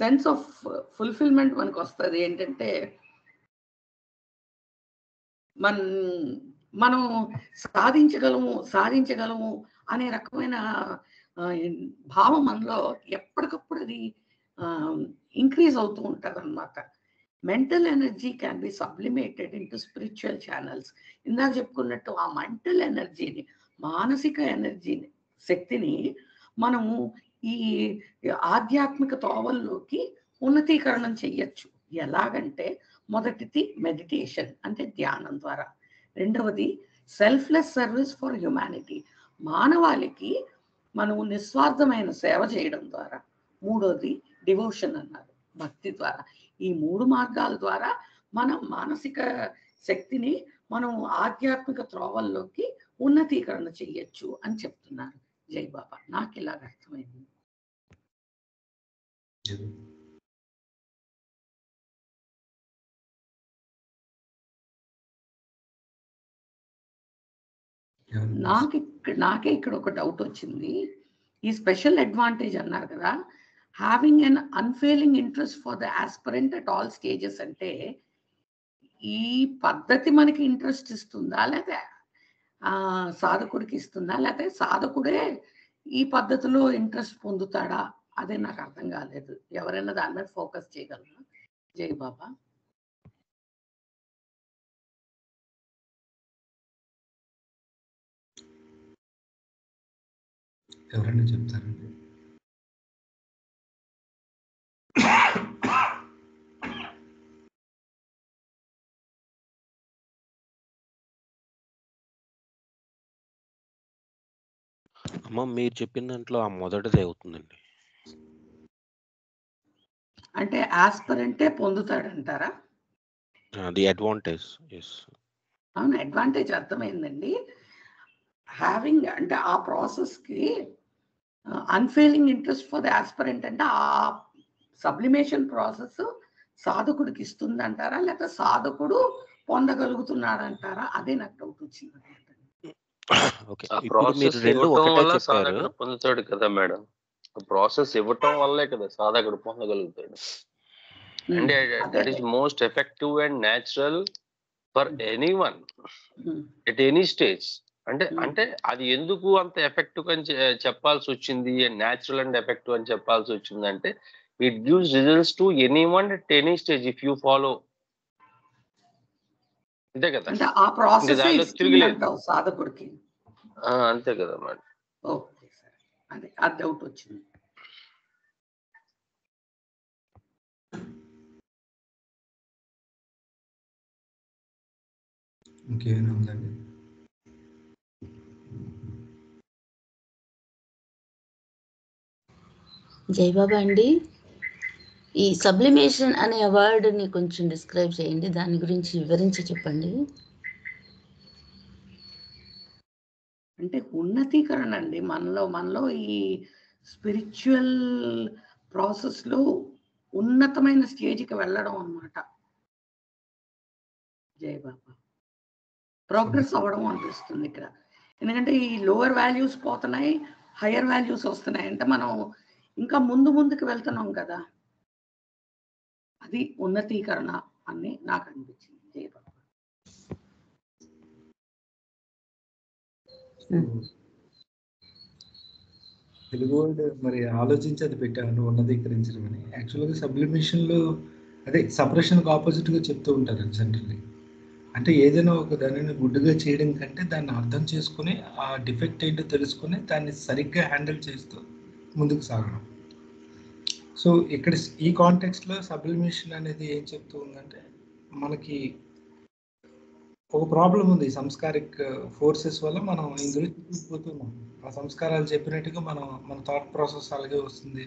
సెన్స్ ఆఫ్ ఫుల్ఫిల్మెంట్ మనకు వస్తుంది. ఏంటంటే మనం సాధించగలము అనే రకమైన భావం మనలో ఎప్పటికప్పుడు అది ఇంక్రీజ్ అవుతూ ఉంటుంది అనమాట. Mental energy can be sublimated in to spiritual channels. ఇందాక చెప్పుకున్నట్టు ఆ మెంటల్ ఎనర్జీని, మానసిక ఎనర్జీని, శక్తిని మనము ఈ ఆధ్యాత్మిక తోవల్లోకి ఉన్నతీకరణం చెయ్యొచ్చు. ఎలాగంటే మొదటిది మెడిటేషన్ అంటే ధ్యానం ద్వారా, రెండవది సెల్ఫ్లెస్ సర్వీస్ ఫర్ హ్యుమానిటీ, మానవాళికి మనము నిస్వార్థమైన సేవ చేయడం ద్వారా, మూడోది డివోషన్ అన్నారు, భక్తి ద్వారా. ఈ 3 మార్గాల ద్వారా మనం మానసిక శక్తిని మనం ఆధ్యాత్మిక త్రోవల్లోకి ఉన్నతీకరణ చెయ్యొచ్చు అని చెప్తున్నారు జై బాబా. నాకు ఇలాగ అర్థమైంది. నాకే ఇక్కడ ఒక డౌట్ వచ్చింది. ఈ స్పెషల్ అడ్వాంటేజ్ అన్నారు కదా, having an unfailing interest for the aspirant at all stages అంటే ఈ పద్ధతి మనకి ఇంట్రెస్ట్ ఇస్తుందా, లేకపోతే సాధకుడికి ఇస్తుందా, లేకపోతే సాధకుడే ఈ పద్ధతిలో ఇంట్రెస్ట్ పొందుతాడా? అదే నాకు అర్థం కాలేదు. ఎవరైనా దాని మీద ఫోకస్ చేయగలరా? జై బాబా. ఎవరైనా చెప్తారండి? అమ్మ మీరు చెప్పిన దాంట్లో ఆ మొదటిదే అవుతుందండి. అంటే ఆస్పిరెంటే పొందుతాడంటారా? The advantage. ఎస్. అవును, అడ్వాంటేజ్ అర్థమైందండి. హ్యావింగ్ అంటే ఆ ప్రాసెస్కి unfailing interest for the aspirant అంటే ఆ సబ్లిమేషన్ ప్రాసెస్ సాధకుడికి ఇస్తుంది అంటారా, లేకపోతే సాధకుడు పొందగలుగుతున్నాడంటారా? అదే నాకు డౌట్ వచ్చింది. ఓకే, ఆ ఇప్పుడు మీరు ప్రాసెస్ రెండు ఇవ్వటం ఒకటే వల్ల చెప్పారు. సాధకుడు పొందుతాడు కదా మేడం. ప్రాసెస్ ఇవ్వటం వల్లే కదా సాధకుడు పొందగలుగుతాడు. And that is most effective and natural for anyone at any stage. అంటే అది ఎందుకు అంత ఎఫెక్టివ్ అని చెప్పాల్సి వచ్చింది, న్యాచురల్ అండ్ ఎఫెక్టివ్ అని చెప్పాల్సి వచ్చింది అంటే it gives results to anyone at any stage if you follow. అంతే కదా, అంటే ఆ ప్రాసెస్ దానిలో తిరిగిలేదు సాధకుడికి. అంతే కదా మేడం. ఓకే సార్, అదే ఆ డౌట్ వచ్చింది. ఇంకేమైనా ఉందండి? జయబాబా అండి, ఈ సబ్లిమేషన్ అనే వర్డ్ని కొంచెం డిస్క్రైబ్ చేయండి, దాని గురించి వివరించి చెప్పండి. అంటే ఉన్నతీకరణ అండి, మనలో ఈ స్పిరిచువల్ ప్రాసెస్లో ఉన్నతమైన స్టేజ్కి వెళ్ళడం అన్నమాట. జై బాబా. ప్రోగ్రెస్ అవ్వడం అనిపిస్తుంది ఇక్కడ. ఎందుకంటే ఈ లోవర్ వాల్యూస్ పోతున్నాయి, హయ్యర్ వాల్యూస్ వస్తున్నాయి, అంటే మనం ఇంకా ముందుకు వెళ్తున్నాం కదా, అది ఉన్నతీకరణ అని నాకు అనిపించింది. జై బాబా. తెలుగు వర్డ్ మరి ఆలోచించి అది పెట్టాను, ఉన్నదీకరించడం అని. యాక్చువల్గా సబ్లిమేషన్లో అదే సపరేషన్కి ఆపోజిట్గా చెప్తూ ఉంటారు జనరల్లీ. అంటే ఏదైనా ఒక దానిని గుడ్డుగా చేయడం కంటే దాన్ని అర్థం చేసుకుని ఆ డిఫెక్ట్ ఏంటో తెలుసుకుని దాన్ని సరిగ్గా హ్యాండిల్ చేస్తూ ముందుకు సాగడం. సో ఇక్కడ ఈ కాంటెక్స్ట్లో సబ్లిమేషన్ అనేది ఏం చెప్తూ ఉందంటే, మనకి ఒక ప్రాబ్లం ఉంది, సంస్కారిక్ ఫోర్సెస్ వల్ల మనం ఇందులో చిక్కుకుపోతున్నాం. ఆ సంస్కారాలు చెప్పినట్టుగా మన థాట్ ప్రాసెస్ అలాగే వస్తుంది,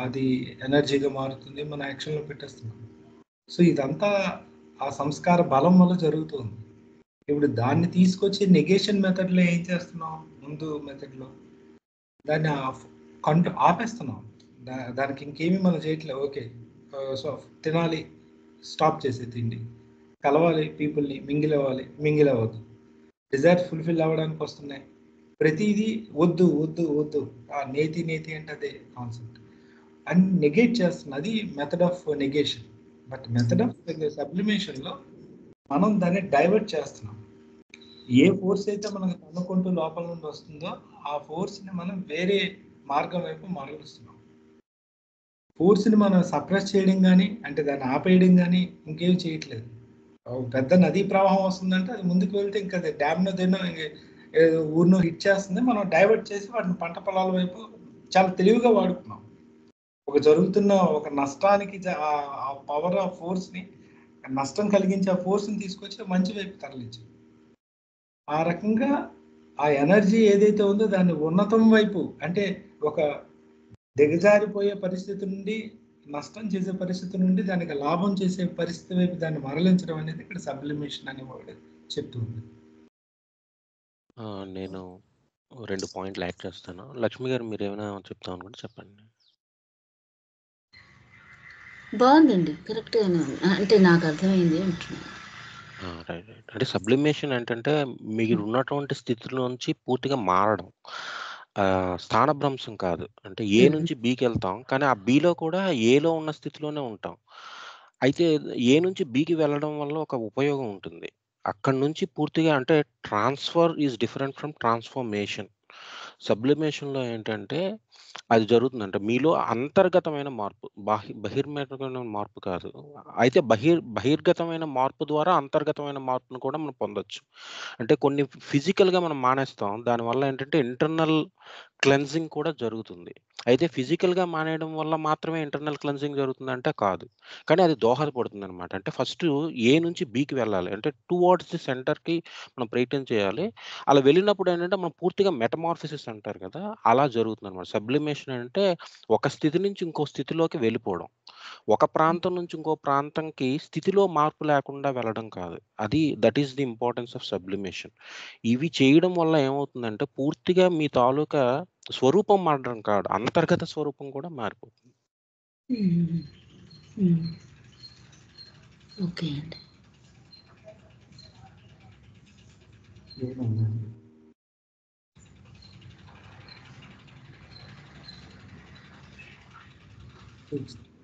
అది ఎనర్జీగా మారుతుంది, మన యాక్షన్లో పెట్టేస్తున్నాం. సో ఇదంతా ఆ సంస్కార బలం వల్ల జరుగుతుంది. ఇప్పుడు దాన్ని తీసుకొచ్చి నెగేషన్ మెథడ్లో ఏం చేస్తున్నాం, ముందు మెథడ్లో దాన్ని ఆపేస్తున్నాం. దానికి ఇంకేమీ మనం చేయట్లేదు. ఓకే, సో తినాలి, స్టాప్ చేసే తిండి, కలవాలి పీపుల్ని, మింగిల్ అవ్వద్దు, డిజైర్ ఫుల్ఫిల్ అవ్వడానికి వస్తున్నాయి, ప్రతిదీ వద్దు వద్దు వద్దు, ఆ నేతి అంటే అదే కాన్సెప్ట్ అని నెగేట్ చేస్తుంది. అది method of negation. But method of సబ్లిమేషన్లో మనం దాన్ని డైవర్ట్ చేస్తున్నాం. ఏ ఫోర్స్ అయితే మనకు తన్నుకుంటూ లోపల నుండి వస్తుందో ఆ ఫోర్స్ని మనం వేరే మార్గం వైపు మరలుస్తున్నాం. ఫోర్స్ని మనం సప్రెస్ చేయడం కానీ, అంటే దాన్ని ఆపేయడం కానీ ఇంకేం చేయట్లేదు. పెద్ద నదీ ప్రవాహం వస్తుందంటే అది ముందుకు వెళ్తే ఇంకా అది డ్యామ్నో దేన్నో ఊరినో హిట్ చేస్తుంది, మనం డైవర్ట్ చేసి వాటిని పంట పొలాల వైపు చాలా తెలివిగా వాడుకున్నాం. జరుగుతున్న ఒక నష్టానికి ఆ పవర్ ఆ ఫోర్స్ని, నష్టం కలిగించే ఆ ఫోర్స్ని తీసుకొచ్చి మంచి వైపు తరలించాం. ఆ రకంగా ఆ ఎనర్జీ ఏదైతే ఉందో దాన్ని ఉన్నతం వైపు, అంటే ఒక దిగజారిపోయే పరిస్థితి నుండి, నష్టం చేసే పరిస్థితి నుండి దానికి లాభం చేసే పరిస్థితి వైపు దాన్ని మరలించడం అనేది ఇక్కడ సబ్లిమేషన్ అనే వర్డ్ చెప్తుంది. నేను 2 పాయింట్లు యాడ్ చేస్తాను. లక్ష్మి గారు మీరు ఏమైనా చెప్తాం అనుకుంటే చెప్పండి. బాగుందండి, కరెక్ట్గానే ఉంది, అంటే నాకు అర్థమైంది అంటున్నాను. Right right. అంటే సబ్లిమేషన్ ఏంటంటే మీరు ఉన్నటువంటి స్థితిలోంచి పూర్తిగా మారడం. స్థానభ్రంశం కాదు. అంటే ఏ నుంచి బికి వెళ్తాం. కానీ ఆ బిలో కూడా ఏలో ఉన్న స్థితిలోనే ఉంటాం. అయితే ఏ నుంచి బికి వెళ్ళడం వల్ల ఒక ఉపయోగం ఉంటుంది. అక్కడి నుంచి పూర్తిగా అంటే transfer is different from transformation. సబ్లిమేషన్‌లో ఏంటంటే అది జరుగుతుందంటే మీలో అంతర్గతమైన మార్పు. బహిర్గతమైన మార్పు కాదు. అయితే బహిర్గతమైన మార్పు ద్వారా అంతర్గతమైన మార్పును కూడా మనం పొందొచ్చు. అంటే కొన్ని ఫిజికల్‌గా మనం మానేస్తాం. దానివల్ల ఏంటంటే ఇంటర్నల్ క్లెన్జింగ్ కూడా జరుగుతుంది. అయితే ఫిజికల్‌గా మానేయడం వల్ల మాత్రమే ఇంటర్నల్ క్లెన్జింగ్ జరుగుతుందంటే కాదు. కానీ అది దోహదపడుతుందనమాట. అంటే ఫస్టు ఏ నుంచి బికి వెళ్ళాలి. అంటే టువర్డ్స్ ది సెంటర్‌కి మనం ప్రయత్నం చేయాలి. అలా వెళ్ళినప్పుడు ఏంటంటే మనం పూర్తిగా మెటమార్ఫసిస్ అంటారు కదా! అలా జరుగుతుందనమాట. సబ్లిమేషన్ అంటే ఒక స్థితి నుంచి ఇంకో స్థితిలోకి వెళ్ళిపోవడం. ఒక ప్రాంతం నుంచి ఇంకో ప్రాంతంకి స్థితిలో మార్పు లేకుండా వెళ్ళడం కాదు. That is the importance of sublimation. ఇవి చేయడం వల్ల ఏమవుతుందంటే పూర్తిగా మీ తాలూకా స్వరూపం మారడం కాదు. అంతర్గత స్వరూపం కూడా మారిపోతుంది. ఓకే అండి. ఏమన్నాను?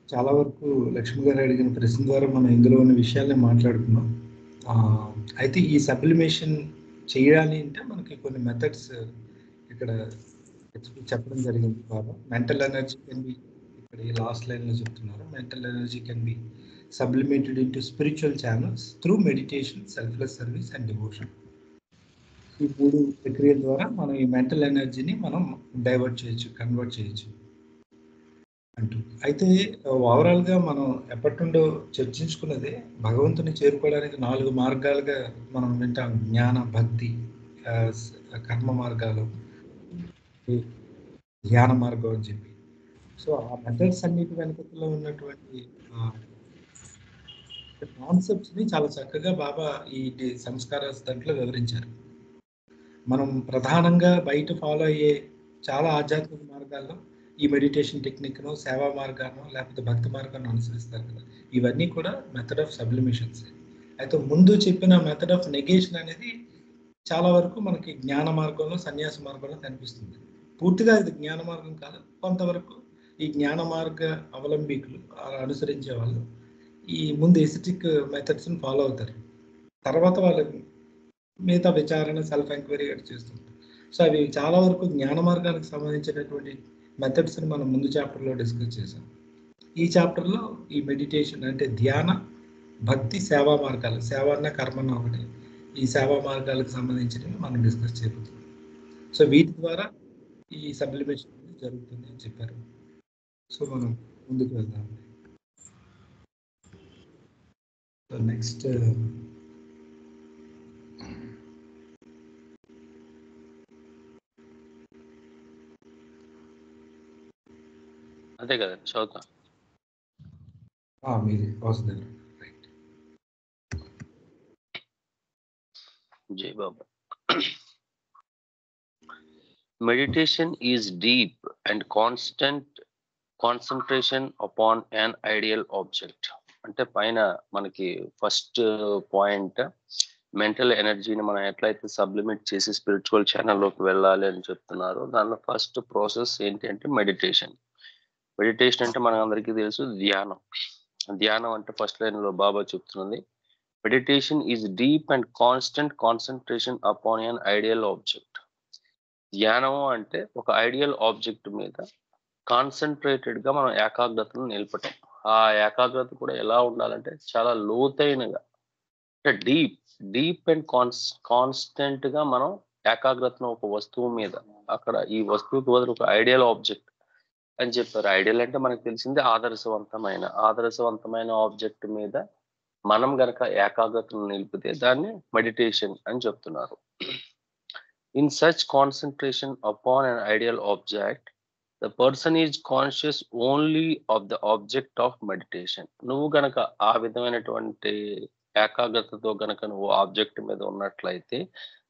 చాలా వరకు లక్ష్మి గారు అడిగిన ప్రశ్న ద్వారా మనం ఇందులో ఉన్న విషయాల్ని మాట్లాడుకున్నాం. అయితే ఈ సబ్లిమేషన్ చేయాలి అంటే మనకి కొన్ని మెథడ్స్ ఇక్కడ చెప్పడం జరిగింది బాబా. మెంటల్ ఎనర్జీ కెన్ బి, ఇక్కడ ఈ లాస్ట్ లైన్లో చెప్తున్నారు, mental energy can be sublimated into spiritual channels through meditation, selfless service and devotion. ఈ 3 ప్రక్రియల ద్వారా మనం ఈ మెంటల్ ఎనర్జీని మనం డైవర్ట్ చేయొచ్చు, కన్వర్ట్ చేయొచ్చు అంటూ. అయితే ఓవరాల్గా మనం ఎప్పటి నుండో చర్చించుకున్నదే భగవంతుని చేరుకోవడానికి 4 మార్గాలుగా మనం వింటాం. జ్ఞాన, భక్తి, కర్మ మార్గాలు, ధ్యాన మార్గం అని చెప్పి. సో ఆ మెథడ్స్ అన్నిటి వెనుకలో ఉన్నటువంటి కాన్సెప్ట్స్ని చాలా చక్కగా బాబా ఈ సంస్కార దాంట్లో వివరించారు. మనం ప్రధానంగా బయట ఫాలో అయ్యే చాలా ఆధ్యాత్మిక మార్గాల్లో ఈ మెడిటేషన్ టెక్నిక్ను, సేవా మార్గాన్ని, లేకపోతే భక్తి మార్గాన్ని అనుసరిస్తారు కదా. ఇవన్నీ కూడా మెథడ్ ఆఫ్ సబ్లిమేషన్స్. అయితే ముందు చెప్పిన మెథడ్ ఆఫ్ నెగేషన్ అనేది చాలా వరకు మనకి జ్ఞాన మార్గంలో, సన్యాస మార్గంలో కనిపిస్తుంది. పూర్తిగా ఇది జ్ఞాన మార్గం కాదు, కొంతవరకు ఈ జ్ఞాన మార్గ అవలంబికులు అనుసరించే వాళ్ళు ఈ ముందు ఎసిటిక్ మెథడ్స్ని ఫాలో అవుతారు. తర్వాత వాళ్ళకి మిగతా విచారణ, సెల్ఫ్ ఎంక్వైరీ చేస్తుంటారు. సో అవి చాలా వరకు జ్ఞాన మార్గానికి సంబంధించినటువంటి మెథడ్స్ని మనం ముందు చాప్టర్లో డిస్కస్ చేసాం. ఈ చాప్టర్లో ఈ మెడిటేషన్ అంటే ధ్యాన, భక్తి, సేవా మార్గాలు, సేవ అన్న కర్మన్న ఒకటి, ఈ సేవా మార్గాలకు సంబంధించినవి మనం డిస్కస్ చేయబోతున్నాం. సో వీటి ద్వారా ఈ సబ్లిమేషన్ జరుగుతుంది అని చెప్పారు. సో మనం ముందుకు వెళ్దాం. సో నెక్స్ట్ అదే కదా చదువుతా. మీది వస్తుంది. రైట్. జై బాబా. Meditation is deep and constant concentration upon an ideal object. అంటే పైన మనకి ఫస్ట్ పాయింట్ మెంటల్ ఎనర్జీని మనం ఎట్లయితే సబ్లిమేట్ చేసి స్పిరిచువల్ ఛానల్లోకి వెళ్ళాలి అని చెప్తున్నారు. దానిలో ఫస్ట్ ప్రాసెస్ ఏంటి అంటే మెడిటేషన్. మెడిటేషన్ అంటే మన అందరికీ తెలుసు ధ్యానం. ధ్యానం అంటే ఫస్ట్ లైన్లో బాబా చెప్తున్నది, meditation is deep and constant concentration upon an ideal object. ధ్యానము అంటే ఒక ఐడియల్ ఆబ్జెక్ట్ మీద కాన్సన్ట్రేటెడ్ గా మనం ఏకాగ్రతను నిలపటం. ఆ ఏకాగ్రత కూడా ఎలా ఉండాలంటే చాలా లోతైనగా, అంటే డీప్ అండ్ కాన్స్టెంట్ గా మనం ఏకాగ్రతను ఒక వస్తువు మీద, అక్కడ ఈ వస్తువుకి బదులు ఒక ఐడియల్ ఆబ్జెక్ట్ అని చెప్పారు. ఐడియల్ అంటే మనకు తెలిసింది ఆదర్శవంతమైన ఆబ్జెక్ట్ మీద మనం గనక ఏకాగ్రతను నిలిపితే దాన్ని మెడిటేషన్ అని చెప్తున్నారు. In such concentration upon an ideal object, the person is conscious only of the object of meditation. నువ్వు గనక ఆ విధమైనటువంటి ఏకాగ్రతతో గనక నువ్వు ఆబ్జెక్ట్ మీద ఉన్నట్లయితే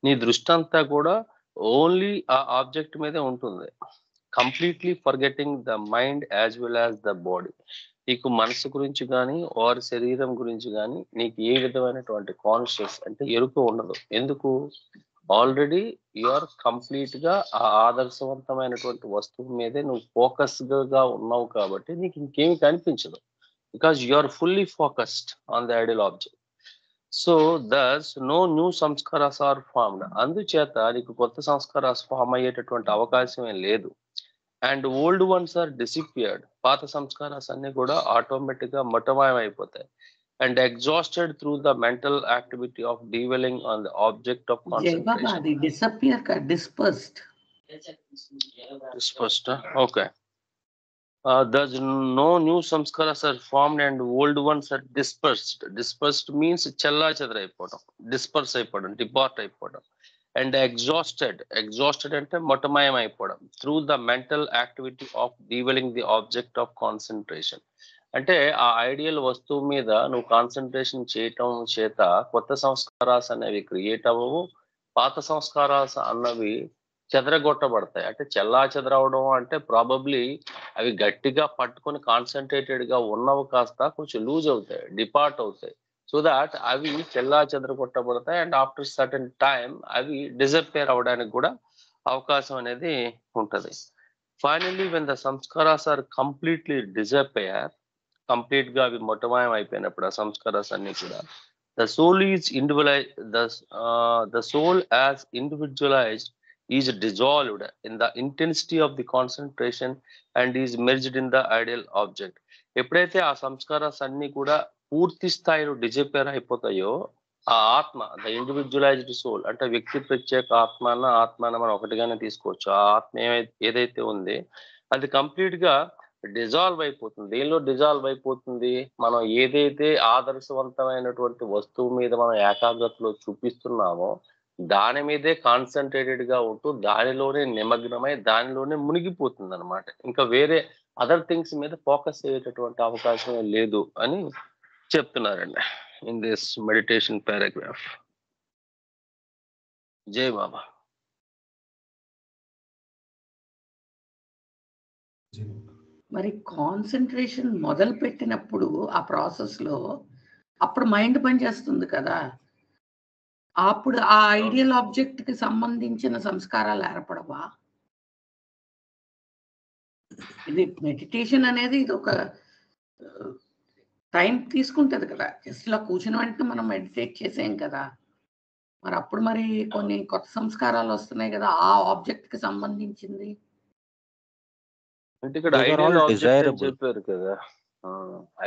నీ దృష్టి అంతా కూడా ఓన్లీ ఆ ఆబ్జెక్ట్ మీదే ఉంటుంది. Completely forgetting the mind as well as the body. నీకు మనసు గురించి కానీ ఆర్ శరీరం గురించి కానీ నీకు ఏ విధమైనటువంటి కాన్షియస్ అంటే ఎరుక ఉండదు. ఎందుకు? ఆల్రెడీ యూఆర్ కంప్లీట్ గా ఆ ఆదర్శవంతమైనటువంటి వస్తువు మీదే నువ్వు ఫోకస్ గా ఉన్నావు కాబట్టి నీకు ఇంకేమి కనిపించదు. Because you're fully focused on the ideal object. So thus no new samskaras are formed. అందుచేత నీకు కొత్త సంస్కారాస్ ఫామ్ అయ్యేటటువంటి అవకాశమే లేదు. And old ones are disappeared. పాత సంస్కారాస్ అన్ని కూడా ఆటోమేటిక్ గా మటమాయం అయిపోతాయి. And exhausted through the mental activity of dwelling on the object of concentration. Disappear కా dispersed. Dispersed, okay. Thus no new samskaras are formed and old ones are dispersed. Dispersed means challa chadra అయిపోవడం, disperse అయిపోవడం, depart అయిపోవడం. And exhausted అంటే మొట్టమయం అయిపోవడం through the mental activity of developing the object of concentration. అంటే ఆ ideal వస్తువు మీద నువ్వు కాన్సన్ట్రేషన్ చేయటం చేత కొత్త సంస్కారాస్ అనేవి క్రియేట్ అవ్వవు, పాత సంస్కారాస్ అన్నవి చెదరగొట్టబడతాయి. అంటే చెల్లా చెదరవడం అంటే ప్రాబబ్లీ అవి గట్టిగా పట్టుకొని కాన్సన్ట్రేటెడ్ గా ఉన్నవి కాస్త కొంచెం లూజ్ అవుతాయి, డిపార్ట్ అవుతాయి. సో దాట్ అవి చెల్లా చెదరగొట్టబడతాయి. అండ్ ఆఫ్టర్ సర్టన్ టైం అవి డిసప్పేర్ అవడానికి కూడా అవకాశం అనేది ఉంటది. Finally when the samskaras are completely disappear, complete గా అవి మొట్టమయం అయిపోయినప్పుడు ఆ సంస్కారాస్ అన్ని కూడా the soul is the soul as individualized is dissolved in the intensity of the concentration and is merged in the ideal object. ఎప్పుడైతే ఆ సంస్కారాస్ అన్ని కూడా పూర్తి స్థాయిలో డిజపేర్ అయిపోతాయో ఆ ఆత్మ, ద ఇండివిజువలైజ్డ్ సోల్ అంటే వ్యక్తి ప్రత్యేక ఆత్మాన మనం ఒకటిగానే తీసుకోవచ్చు. ఆ ఆత్మ ఏదైతే ఉంది అది కంప్లీట్ గా డిజాల్వ్ అయిపోతుంది. దేనిలో డిజాల్వ్ అయిపోతుంది? మనం ఏదైతే ఆదర్శవంతమైనటువంటి వస్తువు మీద మనం ఏకాగ్రతలో చూపిస్తున్నామో దాని మీదే కాన్సన్ట్రేటెడ్ గా ఉంటూ దానిలోనే నిమగ్నమై దానిలోనే మునిగిపోతుంది అనమాట. ఇంకా వేరే అదర్ థింగ్స్ మీద ఫోకస్ అయ్యేటటువంటి అవకాశం లేదు అని చెప్తున్నారండి ఇన్ దిస్ మెడిటేషన్ పారాగ్రాఫ్. జై బాబా. మరి కాన్సన్ట్రేషన్ మొదలు పెట్టినప్పుడు ఆ ప్రాసెస్ లో అప్పుడు మైండ్ పనిచేస్తుంది కదా, అప్పుడు ఆ ఐడియల్ ఆబ్జెక్ట్ కి సంబంధించిన సంస్కారాలు ఏర్పడవా? ఇది మెడిటేషన్ అనేది ఇది ఒక టైం తీసుకుంటది కదా, జస్ట్ ఇలా కూర్చుని వెంటనే మనం మెడిటేట్ చేసేం కదా. మరి అప్పుడు మరి కొన్ని కొత్త సంస్కారాలు వస్తున్నాయి కదా ఆ ఆబ్జెక్ట్ కి సంబంధించింది. అంటే ఇక్కడ ఐడియల్ ఆబ్జెక్ట్ అని చెప్పారు కదా,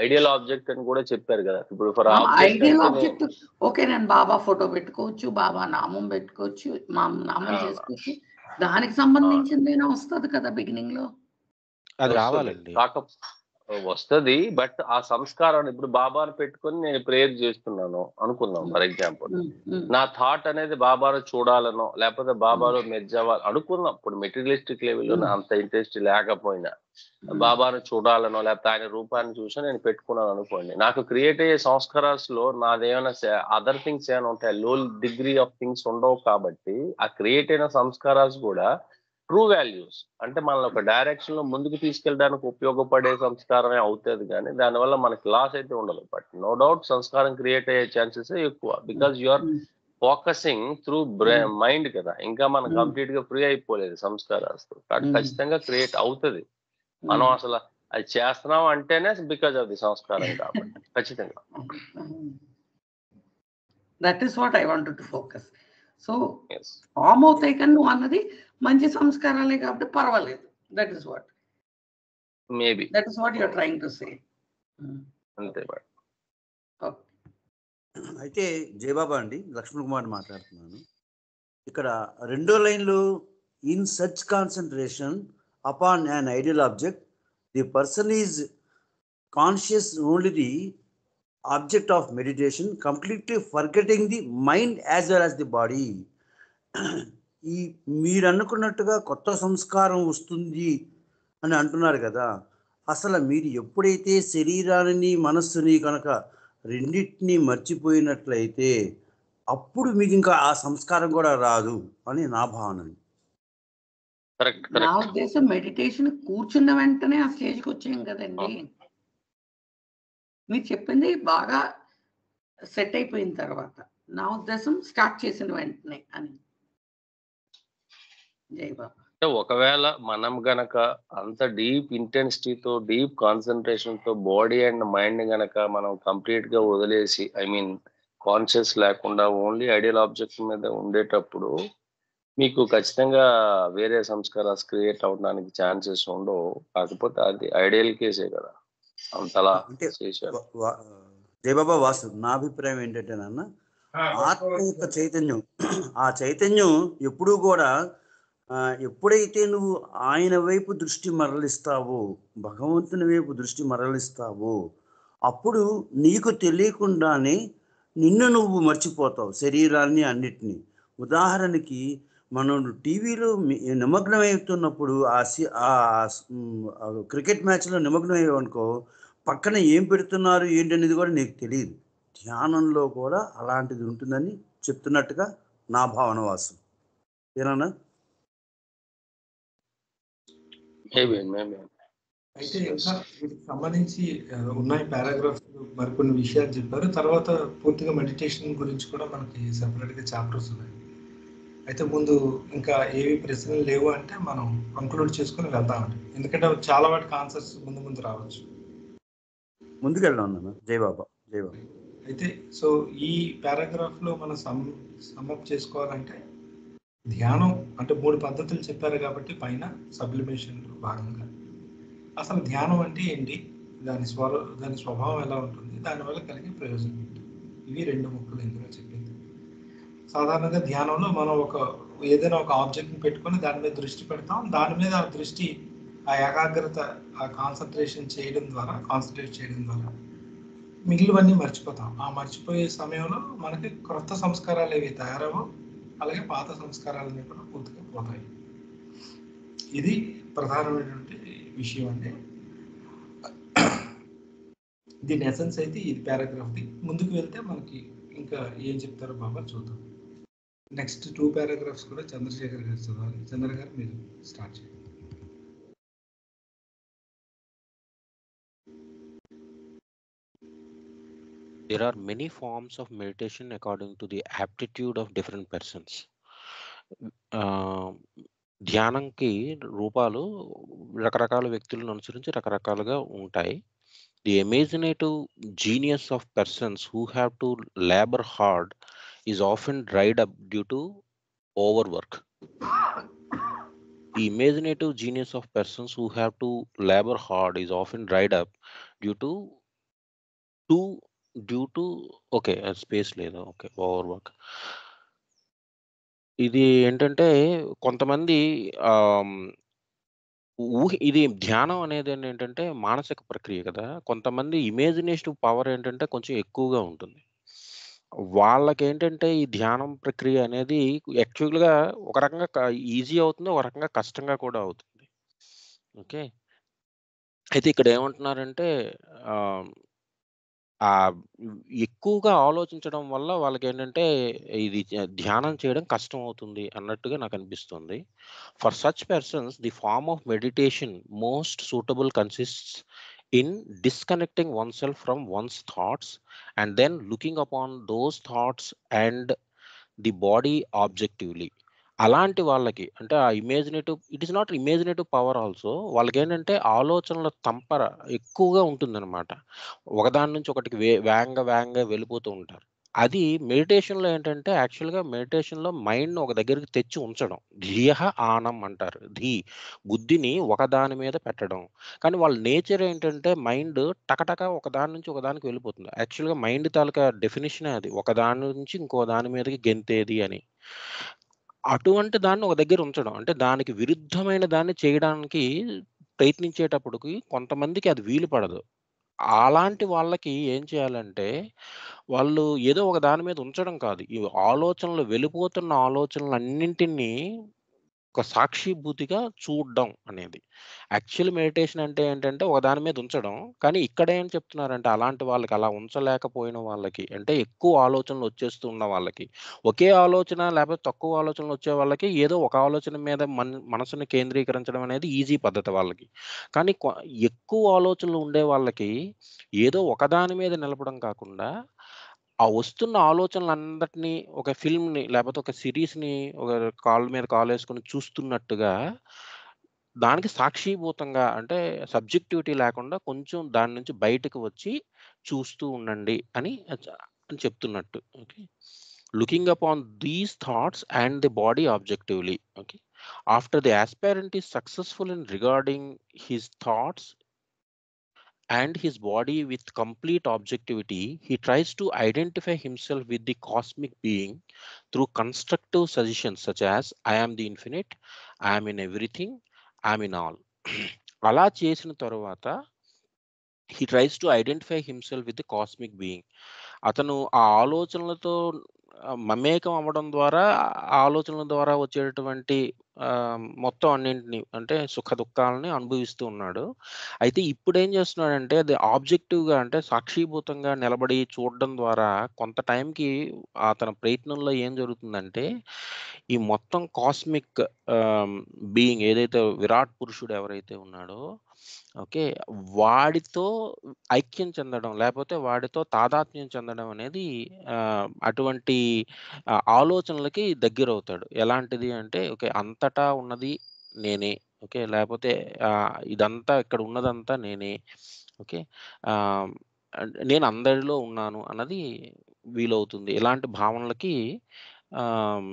ఐడియల్ ఆబ్జెక్ట్ అని కూడా చెప్పారు కదా. ఇప్పుడు ఫర్ ఐడియల్ ఆబ్జెక్ట్ ఓకే, నేను బాబా ఫోటో పెట్టుకోవచ్చు, బాబా నామం పెట్టుకోవచ్చు, మా నామం చేసుకోవచ్చు, దానికి సంబంధించిందేనా వస్తుంది కదా బిగినింగ్ లో. అది రావాలండి, వస్తుంది. బట్ ఆ సంస్కారాన్ని ఇప్పుడు బాబాను పెట్టుకొని నేను ప్రేయర్ చేస్తున్నాను అనుకుందాం ఫర్ ఎగ్జాంపుల్, నా థాట్ అనేది బాబాను చూడాలనో లేకపోతే బాబాలో మెర్జ్ అవ్వాలి అనుకుందాం. ఇప్పుడు మెటీరియలిస్టిక్ లెవెల్లో అంత ఇంట్రెస్ట్ లేకపోయినా బాబాను చూడాలనో లేకపోతే ఆయన రూపాన్ని చూసి నేను పెట్టుకున్నాను అనుకోండి, నాకు క్రియేట్ అయ్యే సంస్కారాస్ లో నాదేమైనా అదర్ థింగ్స్ ఏమైనా ఉంటాయి, లో డిగ్రీ ఆఫ్ థింగ్స్ ఉండవు. కాబట్టి ఆ క్రియేట్ అయిన సంస్కారాస్ కూడా ట్రూ వాల్యూస్ అంటే మనల్ని ఒక డైరెక్షన్ లో ముందుకు తీసుకెళ్ళడానికి ఉపయోగపడే సంస్కారమే అవుతుంది, కానీ దానివల్ల మనకి లాస్ అయితే ఉండదు. బట్ నో డౌట్ సంస్కారం క్రియేట్ అయ్యే ఛాన్సెస్ ఎక్కువ, because you're focusing through mind కదా, ఇంకా మనం కంప్లీట్ గా ఫ్రీ అయిపోలేదు సంస్కారాలతో. కాబట్టి ఖచ్చితంగా క్రియేట్ అవుతుంది. మనం అసలు అది చేస్తున్నాం అంటేనే బికాజ్ ఆఫ్ ది సంస్కారం కాబట్టి ఖచ్చితంగా. That is what I wanted to focus. So form అవుతాయి కానీ నువ్వు అన్నది మంచి సంస్కారాలే కాబట్టి పర్వాలేదు. That is what maybe that is what you're trying to say. అంతే. అయితే జయబాబా అండి, లక్ష్మణ్ కుమార్ మాట్లాడుతున్నాను. ఇక్కడ రెండో లైన్లో in such concentration upon an ideal object the person is conscious only the object of meditation completely forgetting the mind as well as the body. ఈ మీరు అనుకున్నట్టుగా కొత్త సంస్కారం వస్తుంది అని అంటున్నారు కదా, అసలు మీరు ఎప్పుడైతే శరీరాన్ని మనస్సుని కనుక రెండింటినీ మర్చిపోయినట్లయితే అప్పుడు మీకు ఇంకా ఆ సంస్కారం కూడా రాదు అని నా భావన. కరెక్ట్ నా కరెక్ట్ ఉద్దేశం మెడిటేషన్ కూర్చున్న వెంటనే ఆ స్టేజ్కి వచ్చాం కదండి. మీరు చెప్పింది బాగా సెట్ అయిపోయిన తర్వాత, నా ఉద్దేశం స్టార్ట్ చేసిన వెంటనే అని. జై బాబా. అంటే ఒకవేళ మనం గనక అంత డీప్ ఇంటెన్సిటీతో డీప్ కాన్సన్ట్రేషన్ తో బాడీ అండ్ మైండ్ గనక మనం కంప్లీట్ గా వదిలేసి ఐ మీన్ కాన్షియస్ లేకుండా ఓన్లీ ఐడియల్ ఆబ్జెక్ట్ మీద ఉండేటప్పుడు మీకు ఖచ్చితంగా వేరే సంస్కారాలు క్రియేట్ అవడానికి ఛాన్సెస్ ఉండవు. కాకపోతే అది ఐడియల్ కేసే కదా అంతలా అంటే చేశారు. జయబాబా వాసు, నా అభిప్రాయం ఏంటంటే నాన్న, ఆత్మ యొక్క చైతన్యం, ఆ చైతన్యం ఎప్పుడూ కూడా ఎప్పుడైతే నువ్వు ఆయన వైపు దృష్టి మరలిస్తావో, భగవంతుని వైపు దృష్టి మరలిస్తావో, అప్పుడు నీకు తెలియకుండానే నిన్ను నువ్వు మర్చిపోతావు, శరీరాన్ని అన్నిటినీ. ఉదాహరణకి మనం టీవీలో నిమగ్నం అవుతున్నప్పుడు క్రికెట్ మ్యాచ్లో నిమగ్నం అయ్యావనుకో, పక్కన ఏం పెడుతున్నారు ఏంటనేది కూడా నీకు తెలియదు. ధ్యానంలో కూడా అలాంటిది ఉంటుందని చెప్తున్నట్టుగా నా భావన వాసు. ఏనా? అయితే ఇంకా వీటికి సంబంధించి ఉన్నాయి పారాగ్రాఫ్స్, మరికొన్ని విషయాలు చెప్పారు. తర్వాత పూర్తిగా మెడిటేషన్ గురించి కూడా మనకి సెపరేట్గా చాప్టర్స్ ఉన్నాయి. అయితే ముందు ఇంకా ఏవి ప్రశ్నలు లేవు అంటే మనం కంక్లూడ్ చేసుకుని వెళ్దామండి, ఎందుకంటే చాలా వాటికి ఆన్సర్స్ ముందు ముందు రావచ్చు. ముందుకెళ్దాం నాన్న. జయబాబా. జయబాబా. అయితే సో ఈ పారాగ్రాఫ్లో మనం సమ్అప్ చేసుకోవాలంటే, ధ్యానం అంటే 3 పద్ధతులు చెప్పారు కాబట్టి పైన సబ్లిమేషన్లో భాగంగా అసలు ధ్యానం అంటే ఏంటి, దాని స్వభావం ఎలా ఉంటుంది, దానివల్ల కలిగే ప్రయోజనం ఏంటి, ఇవి 2 ముక్కలు ఇందులో చెప్పింది. సాధారణంగా ధ్యానంలో మనం ఏదైనా ఒక ఆబ్జెక్ట్ని పెట్టుకొని దాని మీద దృష్టి పెడతాం. దాని మీద ఆ దృష్టి, ఆ ఏకాగ్రత, ఆ కాన్సన్ట్రేట్ చేయడం ద్వారా మిగిలివన్నీ మర్చిపోతాం. ఆ మర్చిపోయే సమయంలో మనకి క్రొత్త సంస్కారాలు ఏవి తయారవో, అలాగే పాత సంస్కారాలన్నీ కూడా పూర్తిగా పోతాయి. ఇది ప్రధానమైనటువంటి విషయం. అంటే దీని ఎసెన్స్ అయితే ఇది పారాగ్రాఫ్ది. ముందుకు వెళ్తే మనకి ఇంకా ఏం చెప్తారో బాబా చూద్దాం. నెక్స్ట్ 2 పారాగ్రాఫ్స్ కూడా చంద్రశేఖర్ గారు చదవాలి. చంద్ర గారు మీరు స్టార్ట్ చేయండి. There are many forms of meditation according to the aptitude of different persons. ధ్యానంకి రూపాలు రకరకాల వ్యక్తులను అనుసరించి రకరకాలుగా ఉంటాయి. The imaginative genius of persons who have to labor hard is often dried up due to overwork. The imaginative genius of persons who have to labor hard is often dried up due to okay space లేదు, okay ఓవర్వర్క్. ఇది ఏంటంటే కొంతమంది ఇది ధ్యానం అనేది ఏంటంటే మానసిక ప్రక్రియ కదా. కొంతమంది ఇమేజినేటివ్ పవర్ ఏంటంటే కొంచెం ఎక్కువగా ఉంటుంది. వాళ్ళకేంటంటే ఈ ధ్యానం ప్రక్రియ అనేది యాక్చువల్‌గా ఒక రకంగా ఈజీ అవుతుంది, ఒక రకంగా కష్టంగా కూడా అవుతుంది. ఓకే. అయితే ఇక్కడ ఏమంటున్నారంటే ఎక్కువగా ఆలోచించడం వల్ల వాళ్ళకేంటంటే ఇది ధ్యానం చేయడం కష్టం అవుతుంది అన్నట్టుగా నాకు అనిపిస్తుంది. For such persons the form of meditation most suitable consists in disconnecting one self from one's thoughts and then looking upon those thoughts and the body objectively. అలాంటి వాళ్ళకి అంటే ఆ it is not imaginative power also. వాళ్ళకి ఏంటంటే ఆలోచనల తంపర ఎక్కువగా ఉంటుందన్నమాట. ఒకదాని నుంచి ఒకటికి వేగంగా వెళ్ళిపోతూ ఉంటారు. అది మెడిటేషన్లో ఏంటంటే యాక్చువల్గా మెడిటేషన్లో మైండ్ ఒక దగ్గరికి తెచ్చి ఉంచడం, ధియః ఆనం అంటారు. బుద్ధిని ఒకదాని మీద పెట్టడం. కానీ వాళ్ళ నేచర్ ఏంటంటే మైండ్ టకటక ఒకదాని నుంచి ఒకదానికి వెళ్ళిపోతుంది. యాక్చువల్గా మైండ్ తాలూకా డెఫినేషనే అది, ఒకదాని నుంచి ఇంకో దాని మీదకి గెంతేది అని. అటువంటి దాన్ని ఒక దగ్గర ఉంచడం అంటే దానికి విరుద్ధమైన దాన్ని చేయడానికి ప్రయత్నించేటప్పటికి కొంతమందికి అది వీలు పడదు. అలాంటి వాళ్ళకి ఏం చేయాలంటే వాళ్ళు ఏదో ఒక దాని మీద ఉంచడం కాదు, ఈ వెళ్ళిపోతున్న ఆలోచనలన్నింటినీ ఒక సాక్షిభూతిగా చూడడం అనేది. యాక్చువల్ మెడిటేషన్ అంటే ఏంటంటే ఒక దాని మీద ఉంచడం. కానీ ఇక్కడ ఏం చెప్తున్నారంటే అలాంటి వాళ్ళకి, అలా ఉంచలేకపోయిన వాళ్ళకి, అంటే ఎక్కువ ఆలోచనలు వచ్చేస్తూ ఉన్న వాళ్ళకి, ఒకే ఆలోచన లేకపోతే తక్కువ ఆలోచనలు వచ్చే వాళ్ళకి ఏదో ఒక ఆలోచన మీద మనసుని కేంద్రీకరించడం అనేది ఈజీ పద్ధతి వాళ్ళకి. కానీ ఎక్కువ ఆలోచనలు ఉండే వాళ్ళకి ఏదో ఒకదాని మీద నిలపడం కాకుండా ఆ వస్తున్న ఆలోచనలందటినీ ఒక ఫిల్మ్‌ని లేపోతే ఒక సీరీస్‌ని ఒక కాళ్ళ మీద కాలేసుకొని చూస్తున్నట్టుగా, దానికి సాక్షీభూతంగా అంటే సబ్జెక్టివిటీ లేకుండా కొంచెం దాని నుంచి బయటకు వచ్చి చూస్తూ ఉండండి అని అని చెప్తున్నట్టు. Okay. Looking upon these thoughts and the body objectively. Okay. After the aspirant is successful in regarding his thoughts and his body with complete objectivity, he tries to identify himself with the cosmic being through constructive suggestions such as I am the infinite, I am in everything, I am in all. అలా చేసిన తర్వాత he tries to identify himself with the cosmic being. అతను ఆ ఆలోచనలతో మమేకం అవ్వడం ద్వారా, ఆ ఆలోచనల ద్వారా వచ్చేటటువంటి మొత్తం అన్నింటిని అంటే సుఖ దుఃఖాలని అనుభవిస్తూ ఉన్నాడు. అయితే ఇప్పుడేం చేస్తున్నాడంటే అది ఆబ్జెక్టివ్‌గా అంటే సాక్షీభూతంగా నిలబడి చూడడం ద్వారా కొంత టైంకి అతని ప్రయత్నంలో ఏం జరుగుతుందంటే, ఈ మొత్తం కాస్మిక్ బీయింగ్ ఏదైతే విరాట్ పురుషుడు ఎవరైతే ఉన్నాడో, ఓకే, వాడితో ఐక్యం చెందడం లేపోతే వాడితో తాదాత్మ్యం చెందడం అనేది అటువంటి ఆలోచనలకి దగ్గరవుతాడు. ఎలాంటిది అంటే ఓకే, అంతటా ఉన్నది నేనే. ఓకే. లేపోతే ఇదంతా ఇక్కడ ఉన్నదంతా నేనే. ఓకే. ఆహ్, నేను అందరిలో ఉన్నాను అన్నది వీలవుతుంది. ఇలాంటి భావనలకి ఆహ్,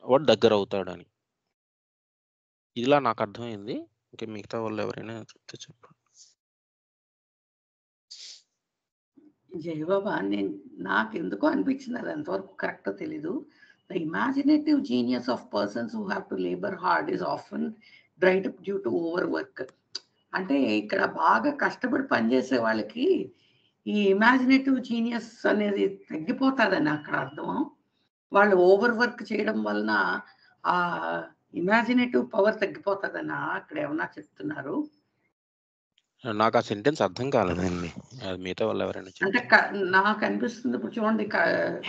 వాడు దగ్గరవుతాడని. ఇలా నాకర్థమైంది. ఇంక మిగతా వాళ్ళు ఎవరైనా చెప్తే చెప్పండి. జయబాబా నాకెందుకో అనిపించింది, అది ఎంతవరకు కరెక్టో తెలీదు. The imaginative genius of persons who have to labour hard is often dried up due to over work. అంటే ఇక్కడ బాగా కష్టపడి పనిచేసే వాళ్ళకి ఈ ఇమాజినేటివ్ జీనియస్ అనేది తగ్గిపోతుందని అక్కడ అర్థం. వాళ్ళు ఓవర్ వర్క్ చేయడం వలన ఆ ఇమాజినేటివ్ పవర్ తగ్గిపోతుందనా అక్కడ ఏమన్నా చెప్తున్నారు? నాకు ఆ సెంటెన్స్ అర్థం కాలేదండి. అది మిగతా వాళ్ళు ఎవరైనా అంటే చెప్తే. నాకు అనిపిస్తుంది, ఇప్పుడు చూడండి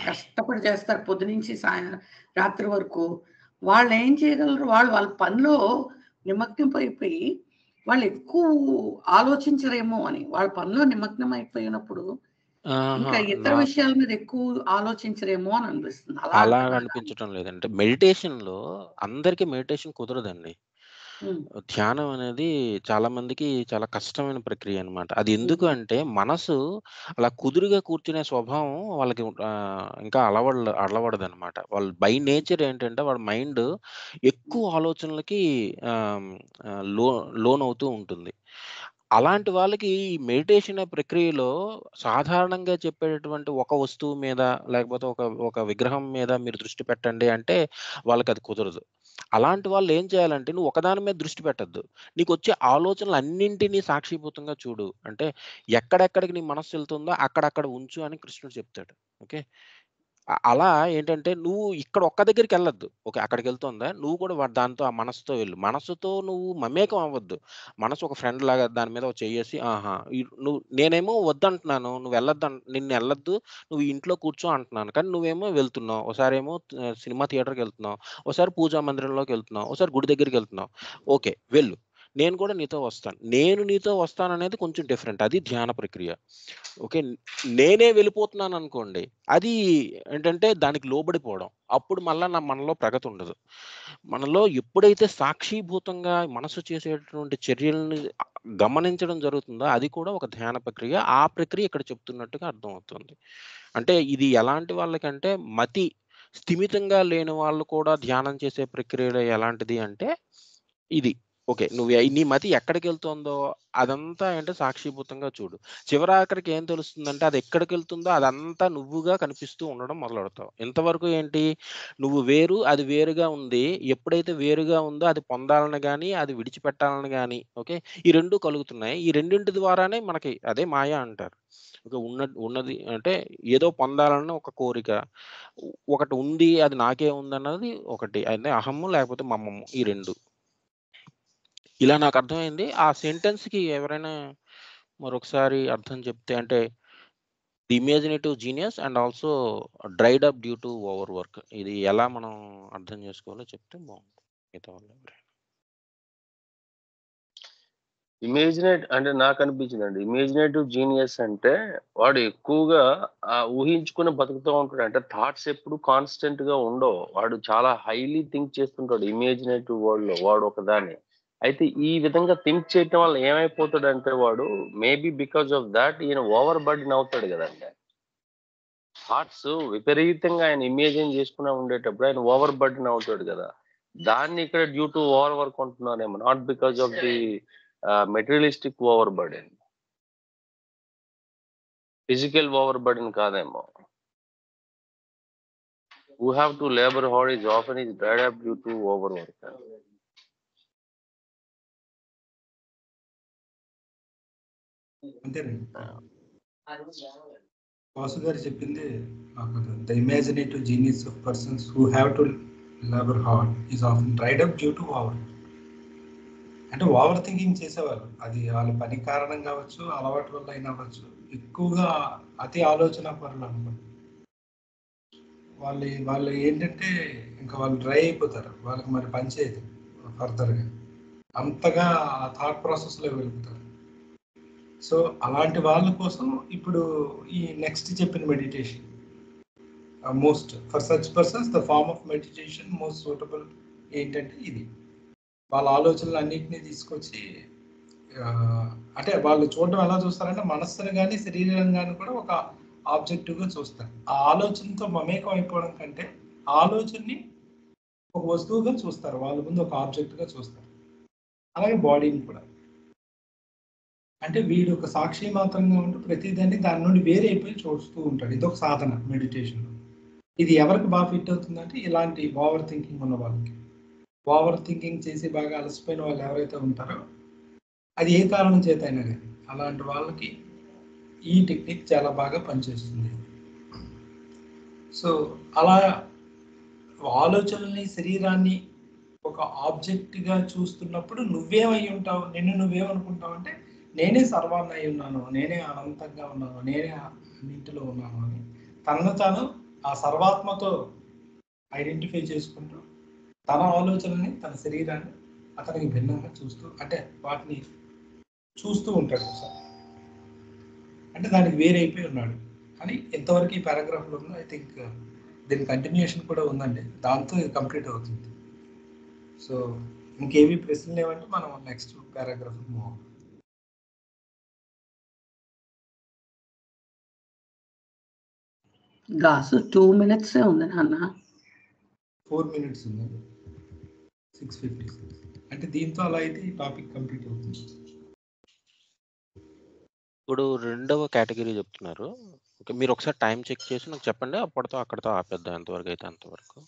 కష్టపడి చేస్తారు పొద్దు నుంచి రాత్రి వరకు. వాళ్ళు ఏం చేయగలరు? వాళ్ళ పనిలో నిమగ్నం అయిపోయి వాళ్ళు ఎక్కువ ఆలోచించరేమో అని. వాళ్ళ పనిలో నిమగ్నం అయిపోయినప్పుడు ఇంకా ఇతర విషయాల మీద ఎక్కువ ఆలోచించరేమో అని అనిపిస్తుంది. అలా అనిపించటం లేదంటే మెడిటేషన్‌లో అందరికీ మెడిటేషన్ కుదరదండి. ధ్యానం అనేది చాలా మందికి చాలా కష్టమైన ప్రక్రియ అన్నమాట. అది ఎందుకు అంటే మనసు అలా కుదురుగా కూర్చునే స్వభావం వాళ్ళకి ఇంకా అలవడదనమాట. వాళ్ళు బై నేచర్ ఏంటంటే వాళ్ళ మైండ్ ఎక్కువ ఆలోచనలకి లోనవుతూ ఉంటుంది. అలాంటి వాళ్ళకి ఈ మెడిటేషన్ ప్రక్రియలో సాధారణంగా చెప్పేటటువంటి ఒక వస్తువు మీద లేకపోతే ఒక విగ్రహం మీద మీరు దృష్టి పెట్టండి అంటే వాళ్ళకది కుదరదు. అలాంటి వాళ్ళు ఏం చేయాలంటే నువ్వు ఒకదాని మీద దృష్టి పెట్టొద్దు. నీకొచ్చే ఆలోచనలన్నింటినీ సాక్షిభూతంగా చూడు. అంటే ఎక్కడెక్కడికి నీ మనస్సు ఎళ్తుందో అక్కడక్కడ ఉంచు అని కృష్ణుడు చెప్తాడు. ఓకే. అలా ఏంటంటే నువ్వు ఇక్కడ ఒక్క దగ్గరికెళ్ళొద్దు. ఓకే. అక్కడికెళ్తోందా? నువ్వు కూడా దాంతో ఆ మనసుతో వెళ్ళు. మనసుతో నువ్వు మమేకం అవ్వద్దు. మనసు ఒక ఫ్రెండ్‌లాగా దాని మీద ఒక చెయ్యేసి ఆహా! నేనేమో వద్దంటున్నాను. నిన్నెళ్ళొద్దు. నువ్వు ఇంట్లో కూర్చో అంటున్నాను. కానీ నువ్వేమో వెళ్తున్నావు. ఓసారేమో సినిమా థియేటర్‌కెళ్తున్నావు. ఓసారి పూజా మందిరంలోకెళ్తున్నావు. ఓసారి గుడి దగ్గరికెళ్తున్నావు. ఓకే. వెళ్ళు. నేను కూడా నీతో వస్తాను. నేను నీతో వస్తాననేది కొంచెం డిఫరెంట్. అది ధ్యాన ప్రక్రియ. ఓకే. నేనే వెళ్ళిపోతున్నాననుకోండి, అది ఏంటంటే దానికి లోబడిపోవడం. అప్పుడు మళ్ళా మనలో ప్రగతి ఉండదు. మనలో ఎప్పుడైతే సాక్షీభూతంగా మనసు చేసేటటువంటి చర్యలని గమనించడం జరుగుతుందో, అది కూడా ఒక ధ్యాన ప్రక్రియ. ఆ ప్రక్రియ ఇక్కడ చెప్తున్నట్టుగా అర్థమవుతుంది. అంటే ఇది ఎలాంటి వాళ్ళకంటే మతి స్థిమితంగా లేని వాళ్ళు కూడా ధ్యానం చేసే ప్రక్రియలో ఎలాంటిది అంటే ఇది. ఓకే. నీ మతి ఎక్కడికెళ్తుందో అదంతా అంటే సాక్షిభూతంగా చూడు. చివరాఖరికి ఏం తెలుస్తుందంటే అది ఎక్కడికెళ్తుందో అదంతా నువ్వుగా కనిపిస్తూ ఉండడం మొదలెడతావు. ఇంతవరకు ఏంటి? నువ్వు వేరు, అది వేరుగా ఉంది. ఎప్పుడైతే వేరుగా ఉందో అది పొందాలని గాని, అది విడిచిపెట్టాలని గాని, ఓకే. ఈ 2 కలుగుతున్నాయి. ఈ రెండింటి ద్వారానే మనకి అదే మాయ అంటారు. ఓకే. ఉన్నది అంటే ఏదో పొందాలన్న ఒక కోరిక. ఒకటి ఉంది, అది నాకే ఉందన్నది ఒకటి. అంటే అహము లేకపోతే మమము ఈ 2. ఇలా నాకర్థమైంది. ఆ సెంటెన్స్‌కి ఎవరైనా మరొకసారి అర్థం చెప్తే అంటే the imaginative genius and also dried up due to over work. ఇది ఎలా మనం అర్థం చేసుకోవాలో చెప్తే బావుంటుంది. మిగతా వాళ్ళు ఎవరైనా. అంటే నాకు అనిపించిందండి, ఇమాజినేటివ్ జీనియస్ అంటే వాడు ఎక్కువగా ఊహించుకుని బతుకుతూ ఉంటాడు. అంటే థాట్స్ ఎప్పుడు కాన్స్టెంట్ గా ఉండవు. వాడు చాలా హైలీ థింక్ చేస్తుంటాడు ఇమాజినేటివ్ వరల్డ్ లో. వాడు ఒకదాన్ని అయితే ఈ విధంగా థింక్ చేయటం వల్ల ఏమైపోతాడంటే వాడు మేబీ బికాస్ ఆఫ్ దాట్ ఈయన ఓవర్ బర్డెన్ అవుతాడు కదండి. థాట్స్ విపరీతంగా ఆయన ఇమేజిన్ చేసుకునే ఉండేటప్పుడు ఆయన ఓవర్ బర్డెన్ అవుతాడు కదా. దాన్ని ఇక్కడ డ్యూ టు ఓవర్ వర్క్ ఉంటున్నారేమో, not because of the materialistic over burden, physical over burden కాదేమో. Who have to labor hard is often is dried up due to overwork. అంతేనండి. వాసు గారు చెప్పింది the imaginative genius of persons who have to labour hard is often dried up due to over. అంటే over thinking చేసేవారు. అది వాళ్ళ పని కారణం కావచ్చు, అలవాటు వల్ల అయినా అవ్వచ్చు. ఎక్కువగా అతి ఆలోచన పరులు అనుకోండి. వాళ్ళు ఏంటంటే ఇంకా వాళ్ళు డ్రై అయిపోతారు. వాళ్ళకి మరి పని చేయదు ఫర్దర్గా. అంతగా ఆ థాట్ ప్రాసెస్లో వెళ్తారు. సో అలాంటి వాళ్ళ కోసం ఇప్పుడు ఈ నెక్స్ట్ చెప్పిన meditation most for such persons the form of meditation most suitable ఏంటంటే ఇది. వాళ్ళ ఆలోచనలు అన్నింటినీ తీసుకొచ్చి అంటే వాళ్ళు చూడడం ఎలా చూస్తారంటే మనస్సును కానీ శరీరం కానీ కూడా ఒక ఆబ్జెక్టివ్గా చూస్తారు. ఆ ఆలోచనతో మమేకం అయిపోవడం కంటే ఆలోచనని ఒక వస్తువుగా చూస్తారు. వాళ్ళ ముందు ఒక ఆబ్జెక్ట్గా చూస్తారు. అలాగే బాడీని కూడా. అంటే వీడు ఒక సాక్షి మాత్రంగా ఉంటూ ప్రతిదాన్ని దాని నుండి వేరే అయిపోయి చూస్తూ ఉంటాడు. ఇదొక సాధన మెడిటేషన్. ఇది ఎవరికి బాగా ఫిట్ అవుతుందంటే ఇలాంటి ఓవర్ థింకింగ్ ఉన్న వాళ్ళకి. ఓవర్ థింకింగ్ చేసి బాగా అలసిపోయిన వాళ్ళు ఎవరైతే ఉంటారో అది ఏ కారణం చేత అయినా కానీ అలాంటి వాళ్ళకి ఈ టెక్నిక్ చాలా బాగా పనిచేస్తుంది. సో అలా ఆలోచనల్ని శరీరాన్ని ఒక ఆబ్జెక్ట్గా చూస్తున్నప్పుడు నువ్వేమై ఉంటావు, నిన్ను నువ్వేమనుకుంటావు అంటే నేనే సర్వాన్ని అయి ఉన్నాను, నేనే అనంతంగా ఉన్నాను, నేనే అన్నింటిలో ఉన్నాను అని తనను తాను ఆ సర్వాత్మతో ఐడెంటిఫై చేసుకుంటూ తన ఆలోచనని తన శరీరాన్ని అతనికి భిన్నంగా చూస్తూ అంటే వాటిని చూస్తూ ఉంటాడు సార్. అంటే దానికి వేరైపోయి ఉన్నాడు అని ఎంతవరకు ఈ పారాగ్రాఫ్లో ఉందో ఐ థింక్ దీని కంటిన్యూషన్ కూడా ఉందండి. దాంతో ఇది కంప్లీట్ అవుతుంది. సో ఇంకేమీ ప్రశ్నలు లేవంటే మనం నెక్స్ట్ పారాగ్రాఫ్ మూవ్ అవుతాం. గాసు 2 minutes ఉంది నాన్న. 4 minutes ఉందండి. 6:56 అంటే దీంతో అలా అయితే ఈ టాపిక్ కంప్లీట్ అవుతుంది. ఇప్పుడు రెండవ కేటగిరీ చెప్తున్నారు. ఓకే. మీరు ఒకసారి టైం చెక్ చేసి నాకు చెప్పండి. అప్పటితో అక్కడితో ఆపేద్దాం ఎంతవరకు అయితే అంతవరకు.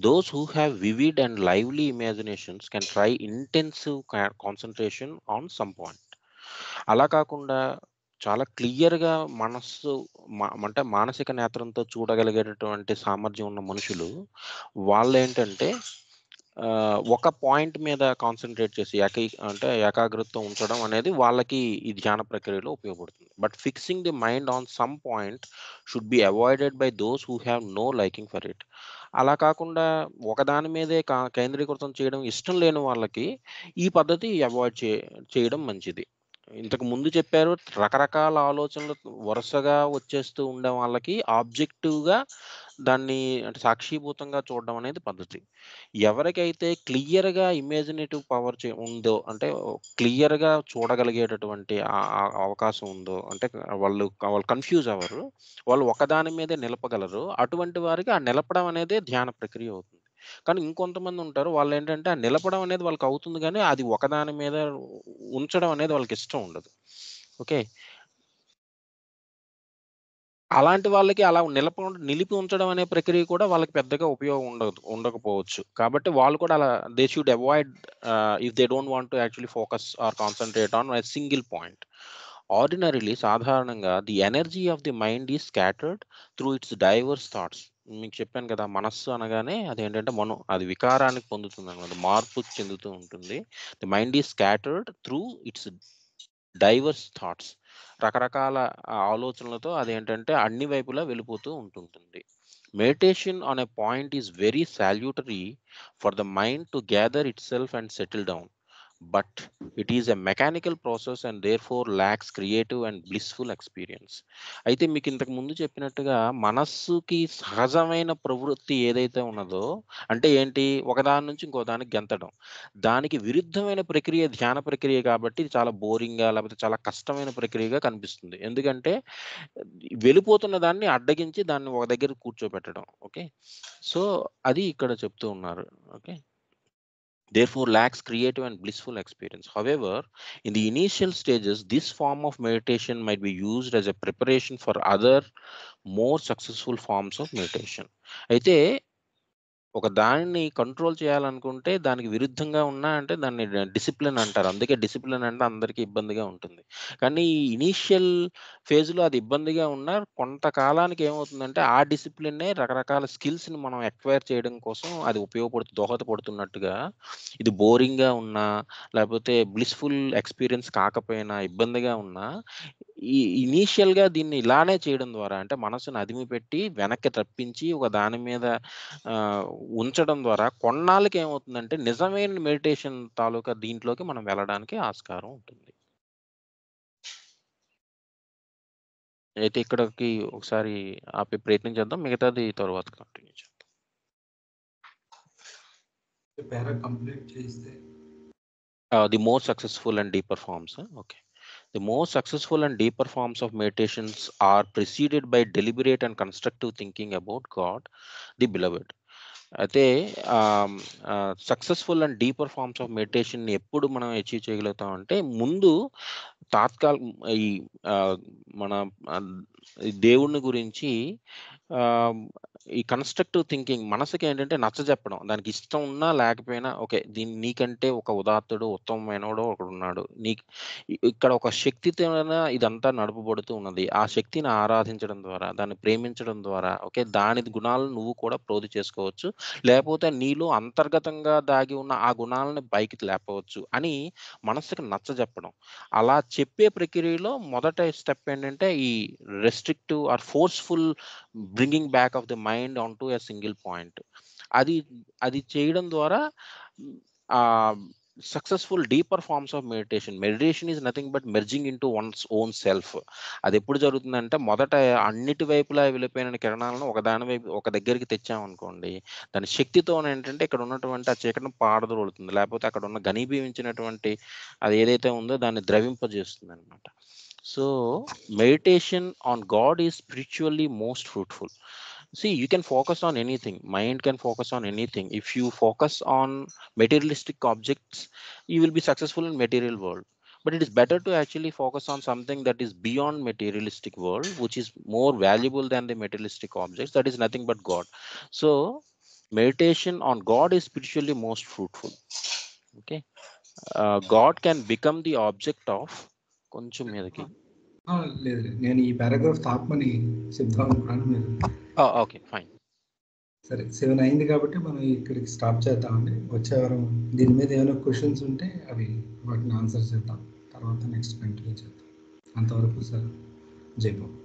Those who have vivid and lively imaginations can try intensive concentration on some point. అలా కాకుండా చాలా క్లియర్గా మనస్సు అంటే మానసిక నేత్రంతో చూడగలిగేటటువంటి సామర్థ్యం ఉన్న మనుషులు వాళ్ళు ఏంటంటే ఒక పాయింట్ మీద కాన్సన్ట్రేట్ చేసి అంటే ఏకాగ్రతతో ఉంచడం అనేది వాళ్ళకి ఈ ధ్యాన ప్రక్రియలో ఉపయోగపడుతుంది. But fixing the mind on some point should be avoided by those who have no liking for it. అలా కాకుండా ఒకదాని మీదే కేంద్రీకృతం చేయడం ఇష్టం లేని వాళ్ళకి ఈ పద్ధతి అవాయిడ్ చేయడం మంచిది. ఇంతకు ముందు చెప్పారు రకరకాల ఆలోచనలు వరుసగా వచ్చేస్తూ ఉండే వాళ్ళకి ఆబ్జెక్టివ్గా దాన్ని అంటే సాక్షిభూతంగా చూడడం అనేది పద్ధతి. ఎవరికైతే క్లియర్గా ఇమాజినేటివ్ పవర్ ఉందో అంటే క్లియర్గా చూడగలిగేటటువంటి అవకాశం ఉందో అంటే వాళ్ళు కన్ఫ్యూజ్ అవ్వరు, వాళ్ళు ఒకదాని మీదే నిలపగలరు. అటువంటి వారికి ఆ నిలపడం అనేది ధ్యాన ప్రక్రియ అవుతుంది. కానీ ఇంకొంతమంది ఉంటారు వాళ్ళు ఏంటంటే ఆ నిలపడం అనేది వాళ్ళకి అవుతుంది కానీ అది ఒకదాని మీద ఉంచడం అనేది వాళ్ళకి ఇష్టం ఉండదు. ఓకే. అలాంటి వాళ్ళకి అలా నిలిపి ఉంచడం అనే ప్రక్రియ కూడా వాళ్ళకి పెద్దగా ఉపయోగం ఉండకపోవచ్చు. కాబట్టి వాళ్ళు కూడా అలా they should avoid if they don't want to actually focus or concentrate on a single point. Ordinarily సాధారణంగా the energy of the mind is scattered through its diverse thoughts. మీకు చెప్పాను కదా, మనస్సు అనగానే అదేంటంటే అది వికారానికి పొందుతుంది అనమాట, మార్పు చెందుతూ ఉంటుంది. The mind is scattered through its diverse thoughts. రకరకాల ఆలోచనలతో అదేంటంటే అన్ని వైపులా వెళ్ళిపోతూ ఉంటుంటుంది. Meditation on a point is very salutary for the mind to gather it self and settle down. But it is a mechanical process and therefore lacks creative and blissful experience. అయితే మీకు ఇంతకు ముందు చెప్పినట్టుగా మనస్సుకి సహజమైన ప్రవృత్తి ఏదైతే ఉన్నదో అంటే ఏంటి, ఒకదాని నుంచి ఇంకో దానికి గెంతడం, దానికి విరుద్ధమైన ప్రక్రియ ధ్యాన ప్రక్రియ. కాబట్టి ఇది చాలా బోరింగ్గా లేకపోతే చాలా కష్టమైన ప్రక్రియగా కనిపిస్తుంది. ఎందుకంటే వెళ్ళిపోతున్న దాన్ని అడ్డగించి దాన్ని ఒక దగ్గర కూర్చోబెట్టడం. ఓకే. సో అది ఇక్కడ చెప్తూ ఉన్నారు. Okay. Therefore lacks creative and blissful experience. However, in the initial stages, this form of meditation might be used as a preparation for other more successful forms of meditation. అయితే ఒక దానిని control చేయాలనుకుంటే దానికి విరుద్ధంగా ఉన్నా అంటే దాన్ని డిసిప్లిన్ అంటారు. అందుకే డిసిప్లిన్ అంటే అందరికీ ఇబ్బందిగా ఉంటుంది. కానీ ఈ ఇనీషియల్ ఫేజ్‌లో అది ఇబ్బందిగా ఉన్నా కొంతకాలానికి ఏమవుతుందంటే ఆ డిసిప్లిన్నే రకరకాల స్కిల్స్‌ని మనం అక్వైర్ చేయడం కోసం అది దోహదపడుతున్నట్టుగా, ఇది బోరింగ్‌గా ఉన్నా లేకపోతే బ్లిస్‌ఫుల్ ఎక్స్‌పీరియన్స్ కాకపోయినా ఇబ్బందిగా ఉన్నా ఈ ఇనీషియల్‌గా దీన్ని ఇలానే చేయడం ద్వారా అంటే మనసుని అదిమిపెట్టి వెనక్కి తప్పించి ఒక దాని మీద ఉంచడం ద్వారా కొన్నాళ్ళకి ఏమవుతుందంటే నిజమైన మెడిటేషన్ తాలూకా దీంట్లోకి మనం వెళ్ళడానికి ఆస్కారం ఉంటుంది. అయితే ఇక్కడికి ఒకసారి ఆపే ప్రయత్నం చేద్దాం, మిగతాది తర్వాత కంటిన్యూ చేద్దాం. కంప్లీట్ చేస్తే the more successful and deeper forms. Okay. The more successful and deeper forms of meditations are preceded by deliberate and constructive thinking about God, the beloved. అయితే successful and deeper forms of meditation ఎప్పుడు మనం achieve చేయగలుగుతాం అంటే ముందు ఈ మన దేవుడిని గురించి ఈ కన్స్ట్రక్టివ్ థింకింగ్ మనసుకి ఏంటంటే నచ్చజెప్పడం, దానికి ఇష్టం ఉన్నా లేకపోయినా ఓకే దీన్ని నీకంటే ఒక ఉదాత్తుడు ఉత్తమమైనడు ఒకడు ఉన్నాడు, ఇక్కడ ఒక శక్తితో ఇదంతా నడుపబడుతూ ఉన్నది, ఆ శక్తిని ఆరాధించడం ద్వారా దాన్ని ప్రేమించడం ద్వారా ఓకే దాని గుణాలను నువ్వు కూడా ప్రోధి చేసుకోవచ్చు, లేకపోతే నీలో అంతర్గతంగా దాగి ఉన్న ఆ గుణాలను పైకి లేపవచ్చు అని మనసుకి నచ్చజెప్పడం. అలా చెప్పే ప్రక్రియలో మొదట స్టెప్ ఏంటంటే ఈ restrictive or forceful bringing back of the mind on to a single point. అది చేయడం ద్వారా successful deeper forms of meditation is nothing but merging into one's own self. అది ఎప్పుడు జరుగుతుందంటే మొదట అన్నిటి వైపులా వెళ్ళిపోయిన కిరణాలను ఒక దగ్గరికి తెచ్చామనుకోండి, దాని శక్తితో ఏంటంటే ఇక్కడ ఉన్నటువంటి ఆ చీకటిని పారదోలుతుంది, లేకపోతే అక్కడ ఉన్న ఘనీభవించినటువంటి అది ఏదైతే ఉందో దాన్ని ద్రవింపజేస్తుంది అనమాట. So meditation on God is spiritually most fruitful. See, you can focus on anything, mind can focus on anything. If you focus on materialistic objects, you will be successful in material world, but it is better to actually focus on something that is beyond materialistic world, which is more valuable than the materialistic objects, that is nothing but God. So meditation on God is spiritually most fruitful. Okay. God can become the object of కొంచెం మీదకి లేదు, నేను ఈ paragraph తాపమని చెప్దాం అనుకున్నాను. మీరు okay fine. సరే 7 అయింది కాబట్టి మనం ఇక్కడికి స్టాప్ చేద్దామండి. వచ్చే వారం దీని మీద ఏమైనా క్వశ్చన్స్ ఉంటే అవి వాటిని ఆన్సర్ చేద్దాం, తర్వాత నెక్స్ట్ కంటిన్యూ చేద్దాం. అంతవరకు సార్ జై బాబు.